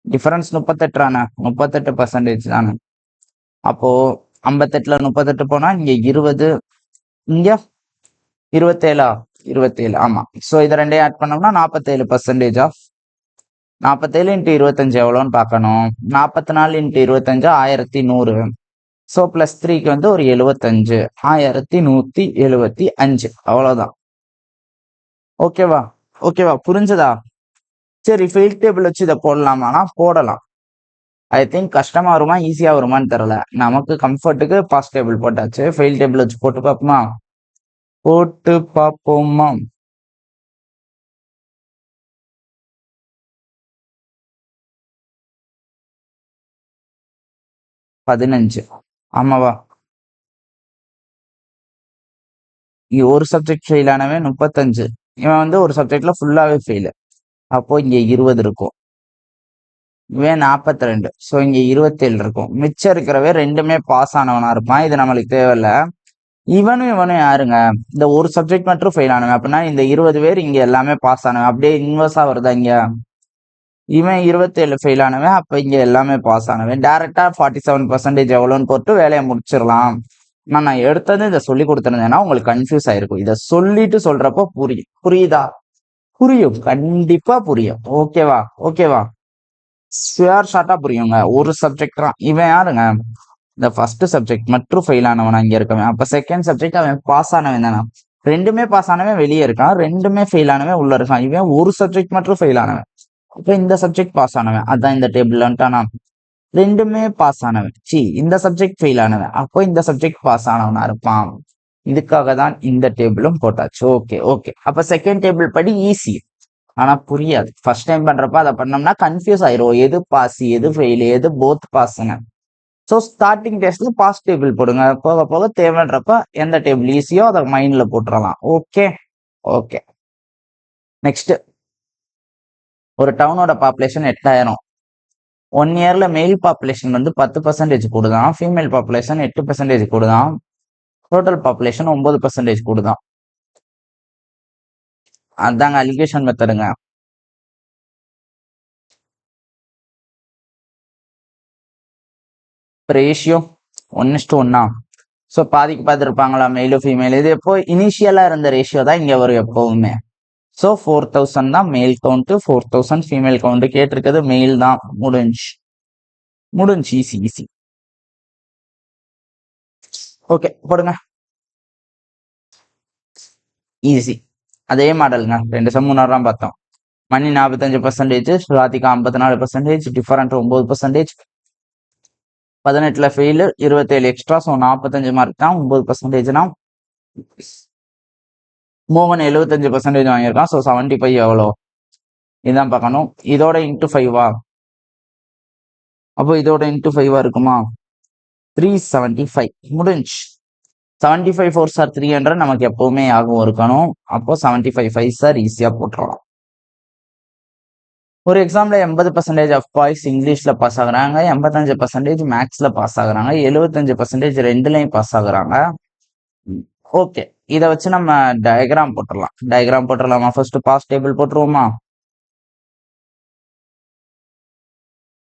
டிஃபரன்ஸ் 38 தானே. அப்போ 58ல 38 போனா இங்க 20, இங்க 27. 27 ஆமா. ஸோ இதை ரெண்டையும் ஆட் பண்ணோம்னா 47% ஆஃப் 47 × 25 எவ்வளோன்னு பார்க்கணும். 44 × 25 1100. ஸோ +3க்கு வந்து ஒரு 75, 1175. அவ்வளோதான். ஓகேவா? ஓகேவா? புரிஞ்சதா? சரி, ஃபெயில் டேபிள் வச்சு இதை போடலாமானா போடலாம். ஐ திங்க் கஷ்டமா வருமா ஈஸியா வருமான்னு தெரியல. நமக்கு கம்ஃபர்ட்டுக்கு பாஸ் டேபிள் போட்டாச்சு. ஃபெயில் டேபிள் வச்சு போட்டு பார்ப்போமா? போட்டு பார்ப்போமா? பதினஞ்சு. ஆமாவா? இங்க ஒரு சப்ஜெக்ட் ஃபெயில் ஆனவன் 35. இவன் வந்து ஒரு சப்ஜெக்ட்ல ஃபுல்லாவே ஃபெயில். அப்போ இங்க 20 இருக்கும். இவன் 42. ஸோ இங்க 27 இருக்கும். மிச்சம் இருக்கிறவே ரெண்டுமே பாஸ் ஆனவனா இருப்பான். இது நம்மளுக்கு தேவையில்ல. இவனும் யாருங்க? இந்த ஒரு சப்ஜெக்ட் மட்டும் ஃபெயில் ஆனவன். அப்படின்னா இந்த 20 பேர் இங்க எல்லாமே பாஸ் ஆனவன். அப்படியே இன்வெர்ஸா வருதா இங்க? இவன் 27 ஃபெயில் ஆனவன். அப்ப இங்க எல்லாமே பாஸ் ஆனவன். டைரக்டா 47% எவ்வளோன்னு போட்டு வேலையை முடிச்சிடலாம். நான் எடுத்தது இதை சொல்லி கொடுத்துருந்தேன்னா உங்களுக்கு கன்ஃபியூஸ் ஆயிருக்கும். இதை சொல்லிட்டு சொல்றப்போ புரியுதா? புரியும், கண்டிப்பா புரியும். ஓகேவா? ஓகேவா? ஷுவர் ஷார்ட்டா புரியுங்க. ஒரு சப்ஜெக்ட் தான். இவன் யாருங்க? இந்த ஃபர்ஸ்ட் சப்ஜெக்ட் மட்டும் ஃபெயில் ஆனவனா இங்க இருக்கவன். அப்ப செகண்ட் சப்ஜெக்ட் அவன் பாஸ் ஆனவன் தானே. ரெண்டுமே பாஸ் ஆனவன் வெளியே இருக்கான், ரெண்டுமே ஃபெயில் ஆனவன் உள்ள இருக்கான். இவன் ஒரு சப்ஜெக்ட் மட்டும் ஃபெயில் ஆனவன். அப்ப இந்த சப்ஜெக்ட் பாஸ் ஆனவன். அதான் இந்த டேபிள் வந்துட்டானா. ரெண்டுமே பாஸ் ஆனவன். இந்த சப்ஜெக்ட் ஃபெயில் ஆனவன். அப்போ இந்த சப்ஜெக்ட் பாஸ் ஆனவனா இருப்பான். இதுக்காக தான் இந்த டேபிளும் போட்டாச்சு. Okay okay. அப்ப செகண்ட் டேபிள் படி ஈஸி. ஆனா புரியாது. ஃபர்ஸ்ட் டைம் பண்றப்ப அதை பண்ணோம்னா கன்ஃபியூஸ் ஆயிரும். எது பாஸ், எது ஃபெயில், எது போத் பாஸ்ங்க. ஸோ ஸ்டார்டிங் டெஸ்ட்ல பாஸ் டேபிள் போடுங்க. போக போக தேவைன்றப்ப எந்த டேபிள் ஈஸியோ அதை மைண்ட்ல போட்டுறலாம். Okay okay. நெக்ஸ்ட், ஒரு டவுனோட பாப்புலேஷன் 8000. 1 இயர்ல மெயில் பாப்புலேஷன் வந்து 10% கூடுதான், ஃபீமேல் பாப்புலேஷன் 8% கூடுதான், டோட்டல் பாப்புலேஷன் 9% கூடுதான். அதாங்க அலிகேஷன் மெத்தடுங்க. ரேஷியோ 1:1. ஸோ பாதிக்கு பாதி இருப்பாங்களா மெயிலு ஃபீமேல். இது எப்போ இனிஷியலா இருந்த ரேஷியோ தான் இங்க வரும் எப்பவுமே. ஸோ 4000 தான் மேல் கவுண்ட், 4000 ஃபீமேல் கவுண்ட். கேட்டிருக்கிறது மெயில் தான். முடிஞ்சு ஈஸி ஈஸி. ஓகே போடுங்க. ஈஸி. அதே மாடலுங்க. 2 சம் 3 தான் பார்த்தோம். மணி 45%, Radhika 54%, different 9%, 18ல fail, 27 extra. So 45 mark தான். 9%னா மோகன் 75% வாங்கியிருக்கான். ஸோ 75 எவ்வளோ இதுதான் பார்க்கணும். இதோட இன்ட்டு 5வா? அப்போ இதோட இன்ட்டு 5வா இருக்குமா? 375. முடிஞ்சு. 75 4s are 300 நமக்கு எப்பவுமே ஆகும் இருக்கணும். அப்போ 75 5s are ஈஸியா போட்டுடலாம். ஒரு எக்ஸாம்ல 80% ஆஃப் பாய்ஸ் இங்கிலீஷ்ல பாஸ் ஆகுறாங்க, 85% மேக்ஸ்ல பாஸ் ஆகுறாங்க, 75% ரெண்டுலையும் பாஸ் ஆகுறாங்க. ஓகே, இதை வச்சு நம்ம டயக்ராம் போட்டுடலாமா? ஃபர்ஸ்ட் பாஸ் டேபிள் போட்டுருவோமா?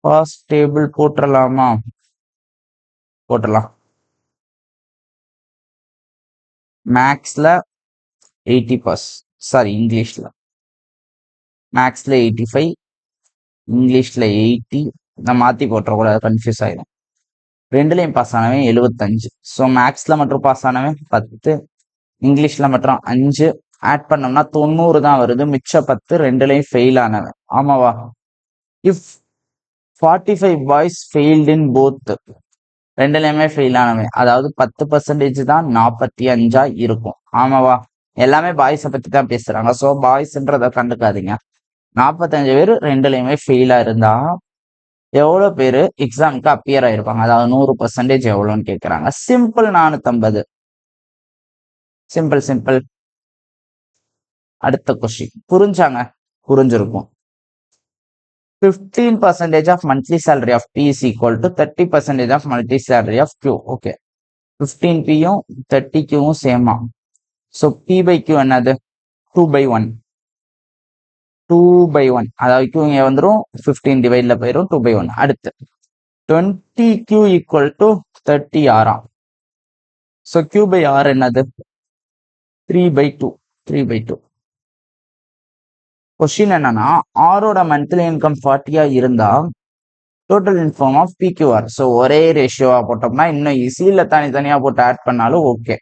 பாஸ் டேபிள் போட்டுடலாமா? போட்டுடலாம். மேக்ஸ்ல 80 பாஸ், சாரி இங்கிலீஷ்ல. மேக்ஸ்ல 85, இங்கிலீஷ்ல 80. நான் மாத்தி போட்டுறக்கூடாது, கன்ஃபியூஸ் ஆயிடும். ரெண்டுலையும் பாஸ் ஆனவன் 75. ஸோ மேக்ஸ்ல மட்டும் பாஸ் ஆனவன் 10, இங்கிலீஷ்ல மட்டும் 5. ஆட் பண்ணோம்னா 90 தான் வருது. மிச்ச 10 ரெண்டுலையும் ஃபெயில் ஆனவன். ஆமாவா? If 45 boys failed in both, ரெண்டுலையுமே ஃபெயில் ஆனவன், அதாவது 10% தான் 45 இருக்கும். ஆமாவா? எல்லாமே பாய்ஸை பத்தி தான் பேசுறாங்க. ஸோ பாய்ஸ்ன்றத கண்டுக்காதீங்க. 45 பேர் ரெண்டுலையுமே ஃபெயிலா இருந்தா எவ்வளவு பேரு எக்ஸாமுக்கு அப்பியர் ஆயிருப்பாங்க? அதாவது 100% எவ்வளோன்னு கேட்கறாங்க. சிம்பிள். 450. சிம்பிள். அடுத்த கொஸ்டின் புரிஞ்சாங்க? புரிஞ்சிருக்கும். 15% of monthly salary of P is equal to 30% of monthly salary of Q. Okay. 15P-யும் 30Q-வும் சேமா. ஸோ P by Q என்னது? 2/1. 2/1. அதாவது Q இங்க வந்துடும், 15 டிவைட்ல போயிடும், 2/1. அடுத்து 20Q equal to 30R. So Q by R என்னது? 3/2. 3/2. கொஸ்டின் என்னன்னா, ஆரோட மந்த்லி இன்கம் 40 இருந்தா total income of PQR. So ஒரே ரேஷியோவா போட்டோம்னா இன்னும் ஈஸி, இல்லை தனித்தனியா போட்டு ஆட் பண்ணாலும் ஓகே.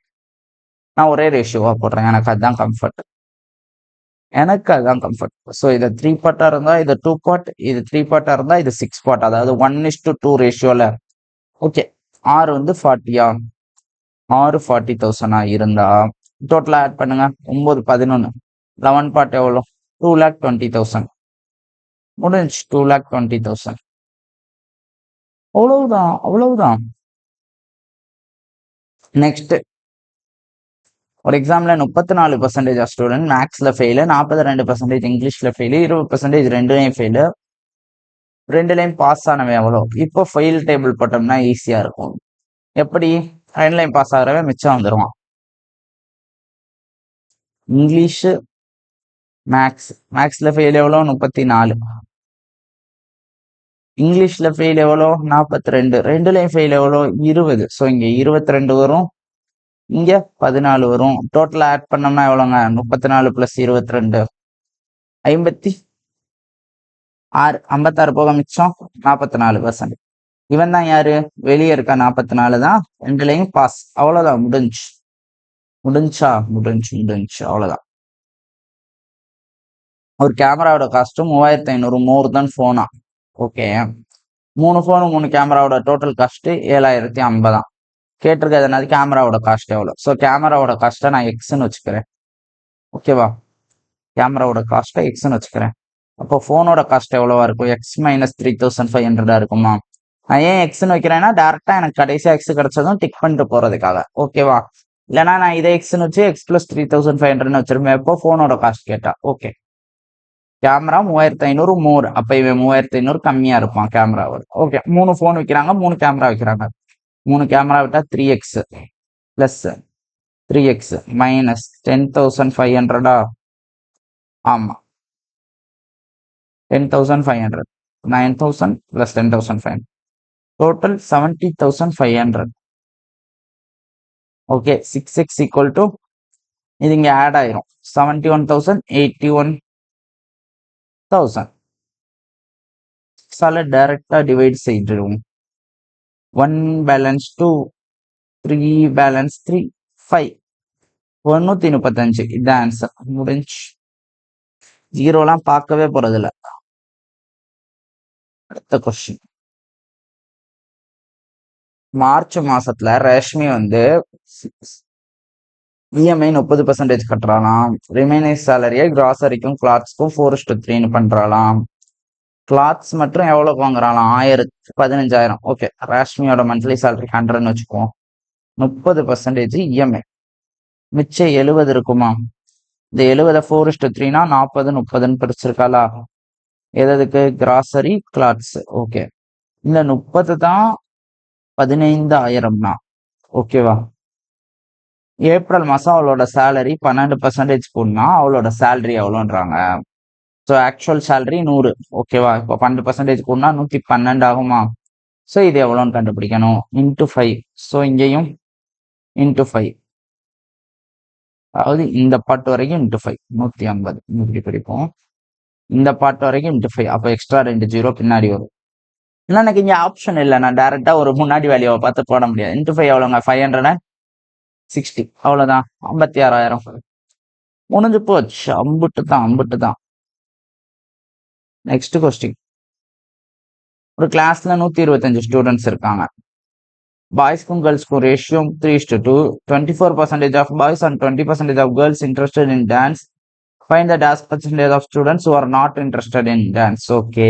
நான் ஒரே ரேஷியோவா போடுறேன், எனக்கு அதுதான் கம்ஃபர்ட். ஸோ இது 3 பார்ட்டா இருந்தா இது 2 பார்ட், இது 3 பார்ட்டா இருந்தா இது 6 பார்ட், அதாவது 1:2 ரேஷியோல. ஓகே. ஆர் வந்து 40. ஆறு 40,000 இருந்தா டோட்டலா ஆட் பண்ணுங்க. 9, 11, 11 பார்ட் எவ்வளோ? 2,20,000. முடிஞ்சு. 2,20,000. அவ்வளவுதான். நெக்ஸ்ட், ஒரு எக்ஸாம்ல 34% ஆஃப் ஸ்டூடெண்ட் மேக்ஸ்ல ஃபெயிலு, 42% இங்கிலீஷ்ல ஃபெயிலு, 20% ரெண்டுலையும் ஃபெயிலு. ரெண்டுலையும் பாஸ் ஆனவன் எவ்வளோ? இப்போ ஃபெயில் டேபிள் போட்டோம்னா ஈஸியா இருக்கும். எப்படி? ரெண்டுலையும் பாஸ் ஆகிறவன் மிச்சம் வந்துடுவான். இங்கிலீஷ், மேக்ஸ்ல ஃபெயில் எவ்வளோ? 34. இங்கிலீஷ்ல ஃபெயில் எவ்வளோ? 42. ரெண்டுலையும் ஃபெயில் எவ்வளோ? 20. ஸோ இங்க 22 வரும், இங்க 14 வரும். டோட்டல் ஆட் பண்ணோம்னா எவ்வளோங்க? 34 + 22 56. 56 போக மிச்சம் 44%. இவன் தான் யாரு? வெளியே இருக்க 44 தான். ரெண்டுலையும் பாஸ். அவ்வளவுதான், முடிஞ்சா அவ்வளவுதான். ஒரு கேமராவோட காஸ்ட் 3,500 மோர் தென் போனா. ஓகே. 3 ஃபோனு 3 கேமராவோட டோட்டல் காஸ்ட் 7,050. கேட்டிருக்கிறது என்னது? கேமராவோட காஸ்ட் எவ்வளோ? ஸோ கேமராவோட காஸ்ட்டை நான் எக்ஸ்ன்னு வச்சுக்கிறேன். ஓகேவா? கேமராவோட காஸ்ட்டை எக்ஸ்ன்னு வச்சுக்கிறேன். அப்போ ஃபோனோட காஸ்ட் எவ்வளவா இருக்கும்? X - 3,500 இருக்குமா? நான் ஏன் எக்ஸ்ன்னு வைக்கிறேன்னா டேரக்டா எனக்கு கடைசியா எக்ஸ் கிடைச்சதும் டிக் பண்ணிட்டு போறதுக்காக. ஓகேவா? இல்லைன்னா நான் இதை எக்ஸ்ன்னு வச்சு X + 3,500 வச்சிருப்பேன். எப்போ ஃபோனோட காஸ்ட் கேட்டா. ஓகே. கேமரா 3,500 மோர், அப்ப இவன் 3,500 கம்மியா இருப்பான் கேமராவோட. ஓகே. 3 ஃபோன் வைக்கிறாங்க, 3 கேமரா வைக்கிறாங்க. 3 கேமரா விட்டா 3x + 3x - 10,500. ஆமா, 10,500. 9,000 + 10,500. டோட்டல் 70,500. ஓகே. 6x = இது இங்க ஆட் ஆயிரும். 71,000, 81,000. டைரக்டா டிவைட் செய்திருவோம். 1 balance 2, 3 balance 3, 5. 135. இதுதான் ஆன்சர். முடிஞ்சு. ஜீரோலாம் பார்க்கவே போறதில்ல. அடுத்த கொஸ்டின். மார்ச் மாசத்துல ரேஷ்மி வந்து இஎம்ஐ 30% கட்டுறாளாம். ரிமைனிங் சேலரியை கிராசரிக்கும் கிளாத்ஸ்க்கும் 4:3 பண்றாளாம். கிளாத்ஸ் மட்டும் எவ்வளவு வாங்குறாளாம்? 15,000. ஓகே. ரேஷ்மியோட மந்த்லி சேலரி 100ன்னு வச்சுக்குவோம். 30% இஎம்ஐ. மிச்சம் 70 இருக்குமா? இந்த 70 4:3னா 40, 30ன்னு பிரிச்சிருக்காளா? எதுக்கு? Grocery, clothes. ஓகே. இந்த 30 தான் 15,000. ஓகேவா? ஏப்ரல் மாசம் அவளோட சேலரி 12% கூடனா அவளோட சேலரி எவ்வளோன்றாங்க. So actual salary 100. ஓகேவா? இப்போ 12% கூடனா 112 ஆகுமா? ஸோ இது எவ்வளோன்னு கண்டுபிடிக்கணும். இன்ட்டு 5. ஸோ இங்கேயும் இன்ட்டு 5. அதாவது இந்த பாட்டு வரைக்கும் இன்ட்டு 5 150 இப்படி பிடிப்போம். இந்த பாட்டு வரைக்கும் இன்ட்டு 5. அப்போ எக்ஸ்ட்ரா 2 ஜீரோ பின்னாடி வரும். இல்லை எனக்கு இங்கே ஆப்ஷன் இல்லை, நான் டேரெக்டா ஒரு முன்னாடி வேல்யூவை பார்த்து போட முடியாது. இன்ட்டு 5 எவ்வளோங்க? 560. அவ்வளோதான், 56,000. முடிஞ்சு போச்சு. அம்புட்டு தான், அம்புட்டு தான். Next question. ஒரு கிளாஸ்ல 125 ஸ்டூடெண்ட்ஸ் இருக்காங்க. பாய்ஸ்க்கும் கேர்ள்ஸ்க்கும் ratio 3:2. 24% of boys and 20% of girls interested in dance. Find the dash percentage of students who are not interested in dance. Okay.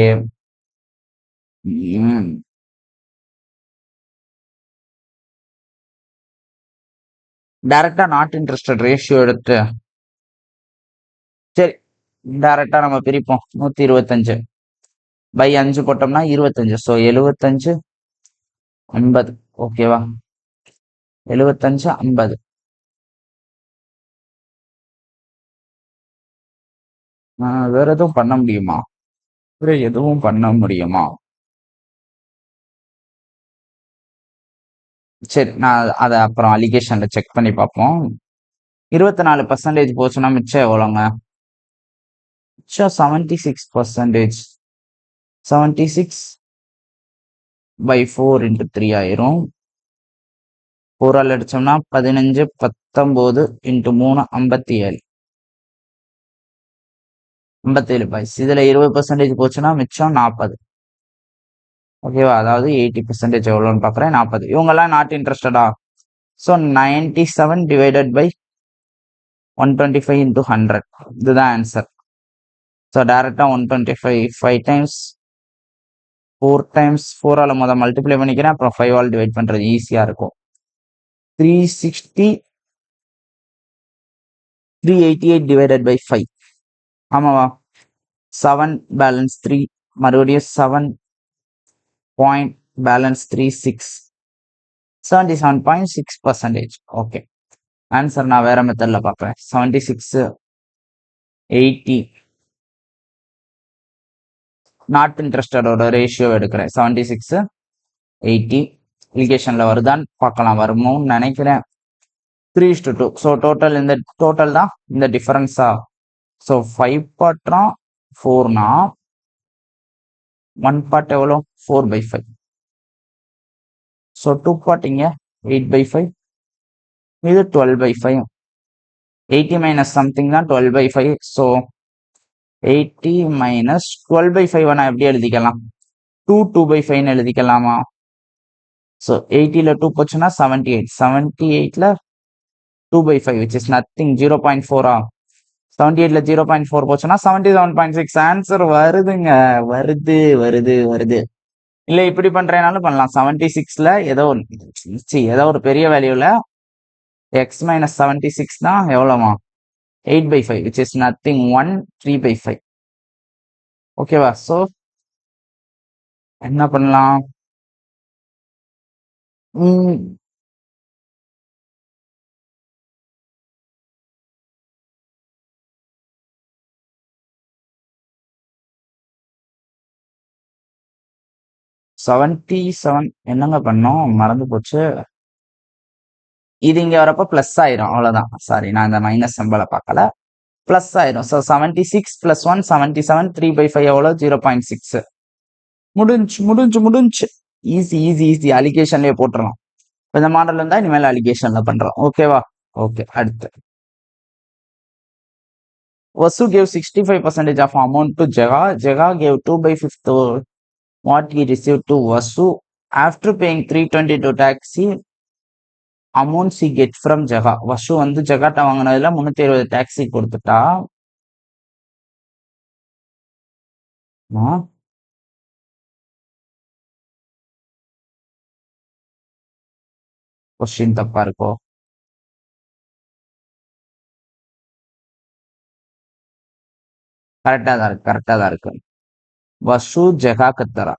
டைரக்டா நாட் இன்ட்ரெஸ்டட் ரேஷியோ எடுத்து சரி டைரக்டா நம்ம பிரிப்போம். 125 பை 5 போட்டோம்னா 25. ஸோ 75 50. ஓகேவா? 75 50. வேற எதுவும் பண்ண முடியுமா? வேற எதுவும் பண்ண முடியுமா? சரி, நான் அதை அப்புறம் அலிகேஷன்ல செக் பண்ணி பார்ப்போம். 24% போச்சுன்னா மிச்சம் எவ்வளோங்க? மிச்சம் 76%. 76 by 4 into 3 ஆயிரும். 4 அடிச்சோம்னா 15 19 into 3 57. 57 பாய்ஸ். இதுல 20% போச்சுன்னா மிச்சம் 40. ஓகேவா? அதாவது 80% எவ்வளோன்னு பார்க்குறேன். 40. இவங்கெல்லாம் நாட் இன்ட்ரெஸ்டடா? So 97 divided by 125 into 100. இதுதான் ஆன்சர். ஸோ டைரக்டா 125 5 டைம்ஸ் 4 டைம்ஸ் 4ஆல முதல் மல்டிப்ளை பண்ணிக்கிறேன். அப்புறம் 5ஆல் டிவைட் பண்றது ஈஸியா இருக்கும். 360 388 டிவைடட் பை 5. ஆமாவா? 7 பேலன்ஸ் 3 மறுபடியும் 7 பாயிண்ட் பேலன்ஸ் 3 6 77.6%. ஓகே. ஆன்சர் நான் வேற மெத்தட்ல பார்க்குறேன். 76 80 நாட் இன்ட்ரெஸ்டடோட ரேஷியோ எடுக்கிறேன். 76 80 அப்ளிகேஷன்ல வருதான்னு பார்க்கலாம். வருமோன்னு நினைக்கிறேன். 3:2. ஸோ டோட்டல் தான் இந்த டிஃபரன்ஸா. ஸோ 5 பார்ட்னா 4னா 1 பார்ட் எவ்வளோ? 4/5. ஸோ 2 பார்ட் இங்க 8/5. இது 12/5. 80 மைனஸ் சம்திங் தான் 12/5. ஸோ 80 மைனஸ் 12/5 நான் எப்படி எழுதிக்கலாம்? 2/5 எழுதிக்கலாமா? ஸோ 80ல 2 போச்சுன்னா 78. 78ல 2/5 which is nothing. 0.4. 78ல 0.4 போச்சுன்னா 77.6. ஆன்சர் வருதுங்க. வருது வருது வருது. இல்ல இப்படி பண்றேனாலும் பண்ணலாம். 76ல ஏதோ ஒரு பெரிய வேல்யூல x மைனஸ் 76 தான் எவ்வளோமா? 8/5 which is nothing. 1 3/5. ஓகேவா? ஸோ என்ன பண்ணலாம்? 77 என்னங்க பண்ணோம்? மறந்து போச்சு. இது இங்க வரப்ப பிளஸ் ஆயிரும். அவ்வளவுதான். சாரி, நான் இந்த மைனஸ் சிம்பலை பார்க்கல. பிளஸ் ஆயிரும். ஸோ 76 + 1 77. 3/5 எவ்வளோ? 0.6. முடிஞ்சு. Easy easy easy. அலிகேஷன்லயே போட்டுறலாம். இந்த மாடல் இருந்தா இனிமேல் அலிகேஷன்ல பண்றோம். ஓகேவா? ஓகே. அடுத்து Vasu gave 65% of amount to Jaga. Jaga gave 2/5 what he received to Vasu. After paying 322 taxi amounts he get from Jaga. Vasu வந்து ஜெகாட்ட வாங்கினதுல 320 டாக்ஸி கொடுத்துட்டா. கொஸ்டின் தப்பா இருக்கோ? கரெக்டா தான் இருக்கு. வசு ஜெகாக்கு தரா,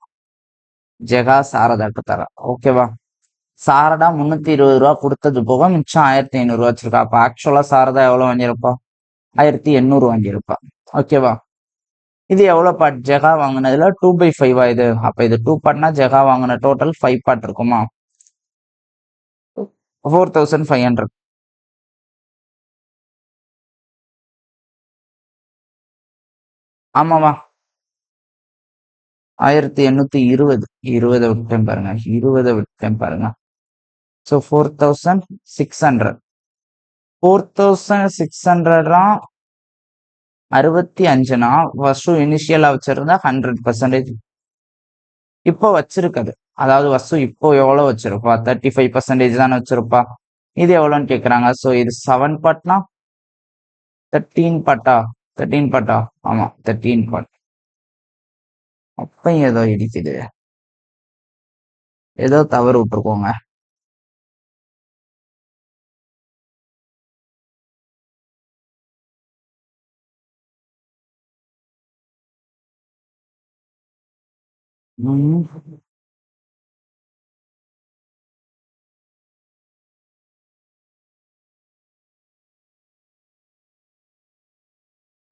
ஜெகா சாரதாக்கு தரா. ஓகேவா? சாரதா 320 ரூபா கொடுத்தது போக மிச்சம் 1500 ரூபா வச்சிருக்கா. அப்ப ஆக்சுவலா சாரதா எவ்வளவு வாங்கியிருப்பா? 1800 வாங்கியிருப்பா. ஓகேவா? இது எவ்வளவு பார்ட்? ஜெகா வாங்கினதுல 2/5 இது. அப்ப இது 2 பார்ட்னா ஜெகா வாங்கின டோட்டல் 5 பார்ட் இருக்குமா? 4500. ஆமாவா? 1820. 20 விட்டேன் பாருங்க. 20 விட்டேன் பாருங்க. ஸோ 4600. 4600 65னா வசு இனிஷியலா வச்சிருந்தா 100%. இப்போ வச்சிருக்குது. அதாவது வசு இப்போ எவ்வளவு வச்சிருப்பா? 35% தானே வச்சிருப்பா. இது எவ்வளோன்னு கேக்குறாங்க. ஸோ இது 7 பார்ட்னா 13 பார்ட்டா? 13 பார்ட்டா? ஆமா 13 பார்ட். அப்பயும் ஏதோ இடிக்குது. ஏதோ தவறு விட்டுருக்கோங்க.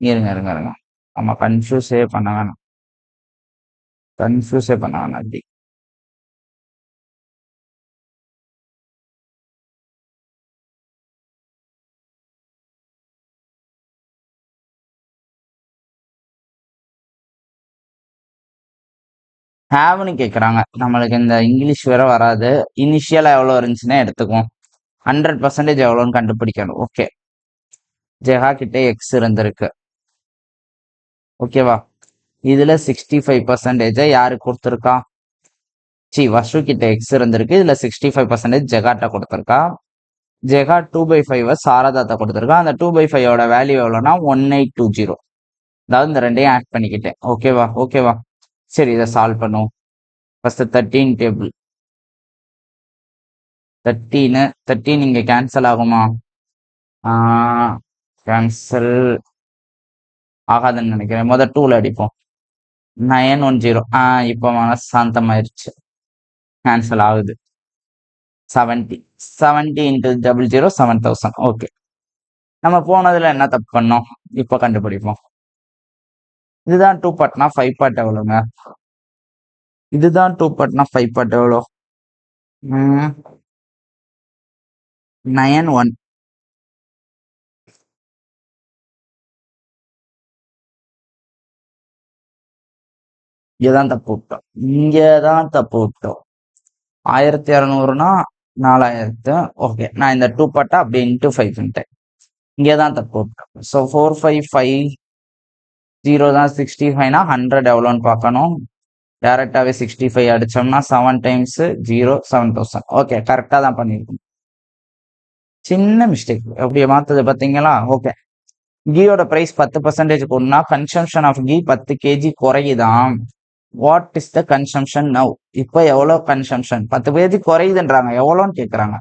இருங்க இருங்க இருங்க. ஆமா கன்ஃபியூஸே பண்ண வேணாம். கன்ஃபியூஸே பண்ண வேணாம். அப்படி ஹேவ்னு கேக்குறாங்க. நம்மளுக்கு இந்த இங்கிலீஷ் வேற வராது. இனிஷியலா எவ்வளவு இருந்துச்சுன்னா எடுத்துக்குவோம். 100% எவ்வளோன்னு கண்டுபிடிக்கணும். ஓகே, ஜெகா கிட்ட எக்ஸ் இருந்திருக்கு. ஓகேவா? இதுல 65% யாரு கொடுத்துருக்கா? வசு கிட்ட எக்ஸ் இருந்திருக்கு. இதுல 65% ஜெகாட்ட கொடுத்துருக்கா. ஜெகா 2/5 சாரதாத்த கொடுத்துருக்கா. அந்த 2/5 வேல்யூ எவ்வளோனா 1820. அதாவது இந்த ரெண்டையும் ஆட் பண்ணிக்கிட்டேன். ஓகேவா? ஓகேவா? சரி, இதை சால்வ் பண்ணுவோம். First 13 table. 13 இங்க கேன்சல் ஆகுமா? கேன்சல் ஆகாதுன்னு நினைக்கிறேன். முதல் 2ல அடிப்போம். 910. இப்போ சாந்தமாயிருச்சு. கேன்சல் ஆகுது. 70 into 00 7000. ஓகே, நம்ம போனதுல என்ன தப்பு பண்ணோம்? இப்போ கண்டுபிடிப்போம். இதுதான் 2 பார்ட்னா 5 பார்ட் எவ்வளோங்க? இதுதான் 2 பார்ட்னா 5 பார்ட் எவ்வளோ? 91. இங்கதான் தப்பு விட்டோம். இங்கதான் தப்பு விட்டோம். 1200னா 4000. ஓகே, நான் இந்த 2 பார்ட்டா அப்படியே இன்ட்டு 5 இங்கேதான் தப்பு விட்டோம். ஸோ 4550 தான் 65னா 100 எவ்வளோன்னு பார்க்கணும். டேரக்டாவே 65 அடிச்சோம்னா 7 times 0 7000. ஓகே, கரெக்டா தான் பண்ணிருக்கோம். சின்ன மிஸ்டேக் அப்படியே மாத்தது பாத்தீங்களா? ஓகே, கீயோட பிரைஸ் 10% கூடனா கன்சம்ஷன் ஆஃப் கீ 10 kg குறையுதான். What is the consumption now? இப்போ எவ்வளவு கன்சம்ஷன்? 10 kg குறையுதுன்றாங்க. எவ்வளோன்னு கேக்குறாங்க.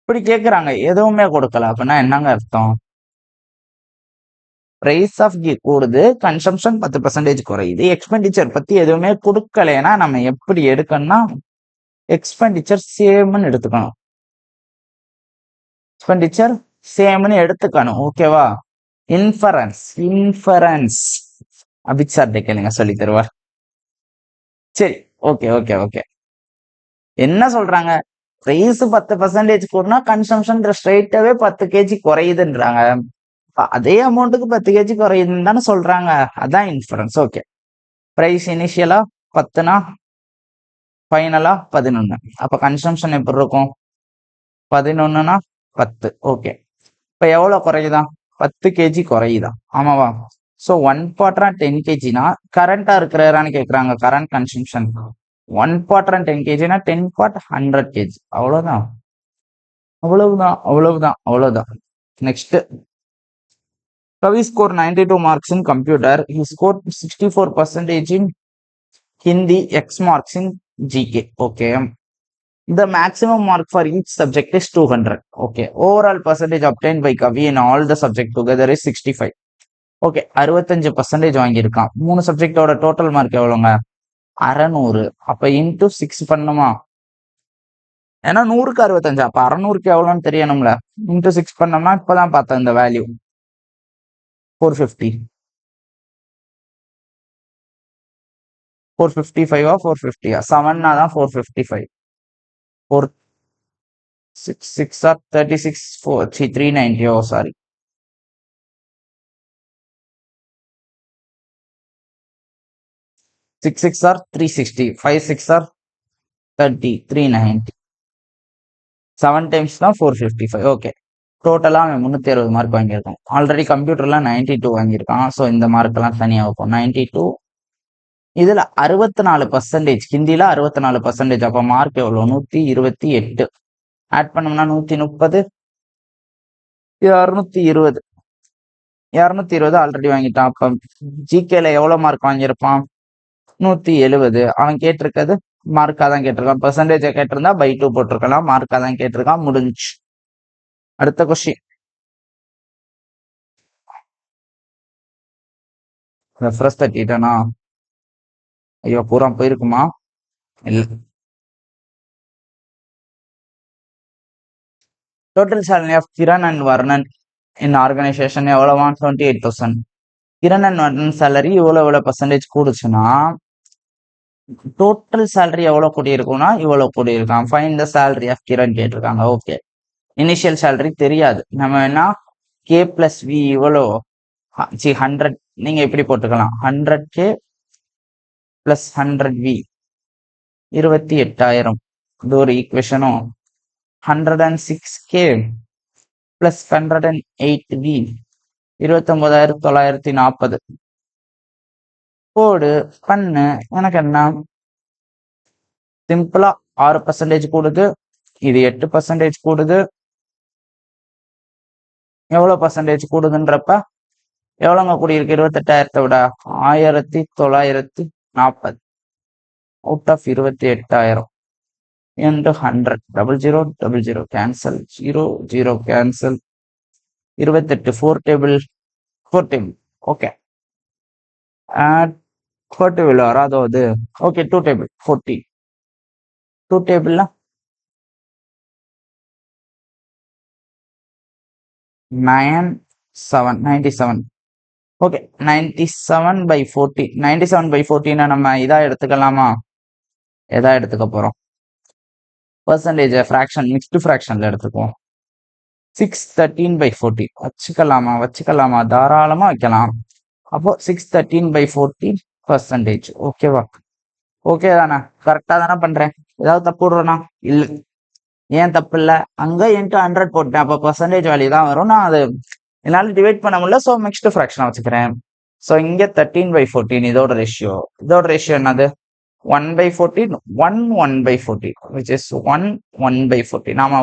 இப்படி கேக்குறாங்க, எதுவுமே கொடுக்கல. அப்படின்னா என்னங்க அர்த்தம்? பிரைஸ் ஆஃப் கீ கூடுது, கன்சம்ஷன் 10% குறையுது. எக்ஸ்பெண்டிச்சர் பத்தி எதுவுமே கொடுக்கலைன்னா நம்ம எப்படி எடுக்கணும்னா எக்ஸ்பெண்டிச்சர் சேம்னு எடுத்துக்கணும். எக்ஸ்பெண்டிச்சர் சேம்னு எடுத்துக்கணும். ஓகேவா? இன்ஃபரன்ஸ் அபித் சார் கேளுங்க, சொல்லி தருவார். சரி, ஓகே ஓகே ஓகே. என்ன சொல்றாங்க? பிரைஸ் 10% கூடனா கன்சம்ஷன் ஸ்ட்ரைட்டாவே 10 kg குறையுதுன்றாங்க. அதே அமௌண்ட்டுக்கு 10 kg குறையுதுன்னு தானே சொல்றாங்க. அதான் இன்ஃபரன்ஸ். ஓகே, பிரைஸ் இனிஷியலா 10னா ஃபைனலா 11. அப்ப கன்சம்ஷன் எப்படி இருக்கும்? 11னா 10. ஓகே, இப்ப எவ்வளவு குறையுதான்? 10 kg குறையுதான். ஆமாவா? ஸோ 1 பார்ட்ரா 10 kgனா கரண்டா இருக்கிறாரான்னு கேட்குறாங்க. Current consumption 1 பார்ட்ரா 10 kgனா 10 part 100 kg. அவ்வளவுதான் அவ்வளவுதான் அவ்வளவுதான் அவ்வளவுதான். Next, Kavi scored 92 marks in computer. He scored 64% in Hindi, X marks in GK. Okay. The maximum mark for each subject is 200. Okay. Overall percentage obtained by Kavi in all the subject together is 65. Okay, 65% வாங்கியிருக்கான். 3 சப்ஜெக்டோட total mark எவ்வளோங்க? 600. அப்ப into 6 பண்ணுமா? ஏன்னா 100க்கு 65, அப்ப 600க்கு எவ்வளோன்னு தெரியணும்ல. இன்ட்டு 6 பண்ணோம்னா இப்பதான் பார்த்தேன் இந்த வேல்யூ 450. 455 450 7 தான் 455. 4 6 6 ஆர் 36 4 390. ஓ சாரி, 6 6 ஆர் 360, 5 6 ஆர் 30, 390. 7 டைம்ஸ் தான் 455. ஓகே, டோட்டலா அவன் 360 மார்க் வாங்கியிருக்கான். ஆல்ரெடி கம்ப்யூட்டர்ல 92 வாங்கியிருக்கான். ஸோ இந்த மார்க் எல்லாம் தனியா வைப்போம். 92. இதுல 64%, ஹிந்தில 64%. அப்ப மார்க் எவ்வளவு? 128. ஆட் பண்ணோம்னா 130, 220. 220 ஆல்ரெடி வாங்கிட்டான். அப்ப ஜிகேல எவ்வளவு மார்க் வாங்கியிருப்பான்? 170. அவன் கேட்டிருக்கிறது மார்க்கா தான் கேட்டிருக்கான். பெர்சன்டேஜ் கேட்டிருந்தா பை 2 போட்டிருக்கலாம். மார்க்கா தான் கேட்டிருக்கான். முடிஞ்சு. அடுத்த கொஸ்டின். ரெஃப்ரெஷ் தட்டிட்டேனா? ஐயோ, பூரா போயிருக்குமா? இல்ல. Total salary of Kiran and Varnan in organisation எவ்வளவா? 28,000. கிரண் அண்ட் வர்ணன் சேலரி இவ்வளவு பர்சன்டேஜ் கூடுச்சுன்னா டோட்டல் சேலரி எவ்வளவு கூடி இருக்கும்னா இவ்வளவு கூடி இருக்கான். Find the salary of Kiran கேட்டிருக்காங்க. ஓகே, இனிஷியல் சேலரி தெரியாது. நம்ம வேணா கே பிளஸ் வி இவ்வளோ 100 நீங்க எப்படி போட்டுக்கலாம். 100K plus 100V 28,000. இது ஒரு ஈக்குவேஷனும். 106K plus 108V 29,940. போடு, பண்ணு. எனக்கு என்ன, சிம்பிளா 6% கூடுது, இது 8% கூடுது. எவ்வளவு பர்சன்டேஜ் கூடுதுன்றப்ப எவ்வளவுங்க கூடியிருக்கு? 28,000 விட 1940 out of 28,000 into 100. 0000 cancel, 00 cancel. 28 4 table. Okay, 4 table வராதோ அது? Okay, 2 table 40. 2 டேபிள்ல 97. ஓகே, 97/40. 97/40 நம்ம இதா எடுத்துக்கலாமா? எதா எடுத்துக்க போறோம்? பர்சன்டேஜ் ஃபிராக்ஷன், மிக்ஸ்டு ஃபிராக்ஷன்ல எடுத்துக்குவோம். 613/40 வச்சுக்கலாமா? தாராளமா வைக்கலாம். அப்போ 613/40%. ஓகேவா? ஓகே தானே? கரெக்டா தானே பண்றேன்? ஏதாவது தப்பு விடுறேனா? இல்ல. ஏன் தப்பு இல்ல? அங்க இன்ட்டு 100 போட்டேன். அப்ப பர்சன்டேஜ் வேல்யூ தான் வரும். நான் அது என்னால டிவைட் பண்ண முடியல. ஸோ மிக்ஸ்டு ஃபிராக்ஷன் வச்சுக்கிறேன். ஸோ இங்க 13/14 இதோட ரேஷியோ என்னது? 1/14, 1/14, which is 1/14. நாம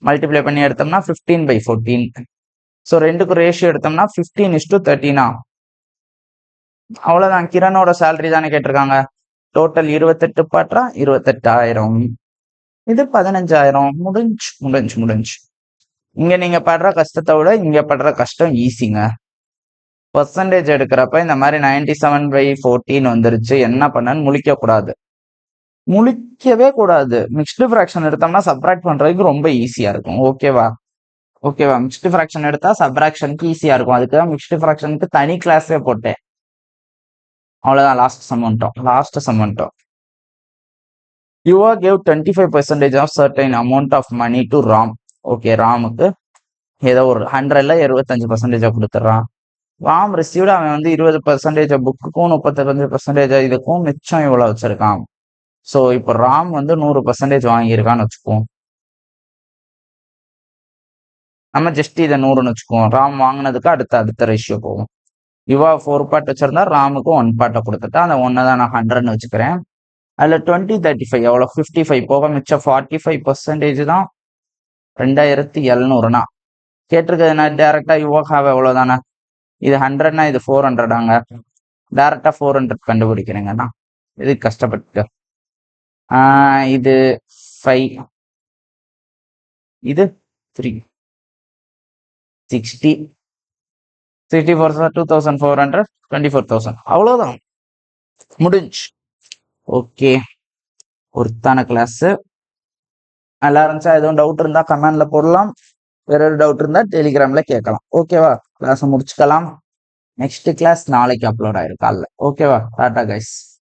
மல்டிப்ளை பண்ணி எடுத்தோம்னா 15/14. ஸோ ரெண்டுக்கும் ரேஷியோ எடுத்தோம்னா 15:13. அவ்வளவுதான். கிரணோட சேலரி தானே கேட்டிருக்காங்க. டோட்டல் 28 பாட்டா 28,000. இது 15,000. முடிஞ்சு. இங்க நீங்க படுற கஷ்டத்தை விட இங்க படுற கஷ்டம் ஈஸிங்க. பர்சன்டேஜ் எடுக்கிறப்ப இந்த மாதிரி 97/14 வந்துருச்சு. என்ன பண்ணன்னு முழிக்கவே கூடாது. மிக்ஸ்டு ஃபிராக்ஷன் எடுத்தோம்னா சப்ராக்ட் பண்றதுக்கு ரொம்ப ஈஸியா இருக்கும். ஓகேவா? மிக்ஸ்டு ஃபிராக்ஷன் எடுத்தா சப்ராக்ஷனுக்கு ஈஸியா இருக்கும். அதுக்கு தான் மிக்ஸ்டு ஃபிராக்ஷனுக்கு தனி கிளாஸே போட்டேன். அவ்வளவுதான். லாஸ்ட் சம் வந்துட்டோம். Yuva gave 25% of certain amount of money to Ram. Okay, ராமுக்கு ஏதோ ஒரு 100ல 75% கொடுத்துட்றான். ராம் ரிசீவ்டு, அவன் வந்து 20% புக்குக்கும் 35% இதுக்கும் மிச்சம் இவ்வளவு வச்சிருக்கான். ஸோ இப்போ ராம் வந்து 100% வாங்கியிருக்கான்னு வச்சுக்குவோம். நம்ம ஜஸ்ட் இதை 100ன்னு வச்சுக்குவோம். ராம் வாங்கினதுக்கு அடுத்த ரேஷியோ போகும். யுவா 4 பார்ட் வச்சிருந்தா ராமுக்கு 1 பார்ட்டை கொடுத்துட்டா அந்த 1 தான் நான் 100ன்னு வச்சுக்கிறேன். அதுல 20/35 எவ்வளோ? 55 போக மிச்சம் 45% தான் 2,700னா கேட்டிருக்கிறது. என்ன டேரக்டா யுவாக்காக எவ்வளவுதானே? இது 100னா இது 400ங்க. டேரக்டா 400 கண்டுபிடிக்கிறேங்கண்ணா. இது கஷ்டப்பட்டு. இது 5, இது 3, 60, 64 2,400, 24,000. அவ்வளவுதான், முடிஞ்சு. ஓகே, ஒருத்தான கிளாஸ். நல்லா இருந்துச்சா? எதுவும் டவுட் இருந்தா கமெண்ட்ல போடலாம். வேற ஒரு டவுட் இருந்தா டெலிகிராம்ல கேட்கலாம். ஓகேவா? கிளாஸ் முடிச்சுக்கலாம். நெக்ஸ்ட் கிளாஸ் நாளைக்கு அப்லோட் ஆயிரும் காலைல. ஓகேவா? டாடா கைஸ்.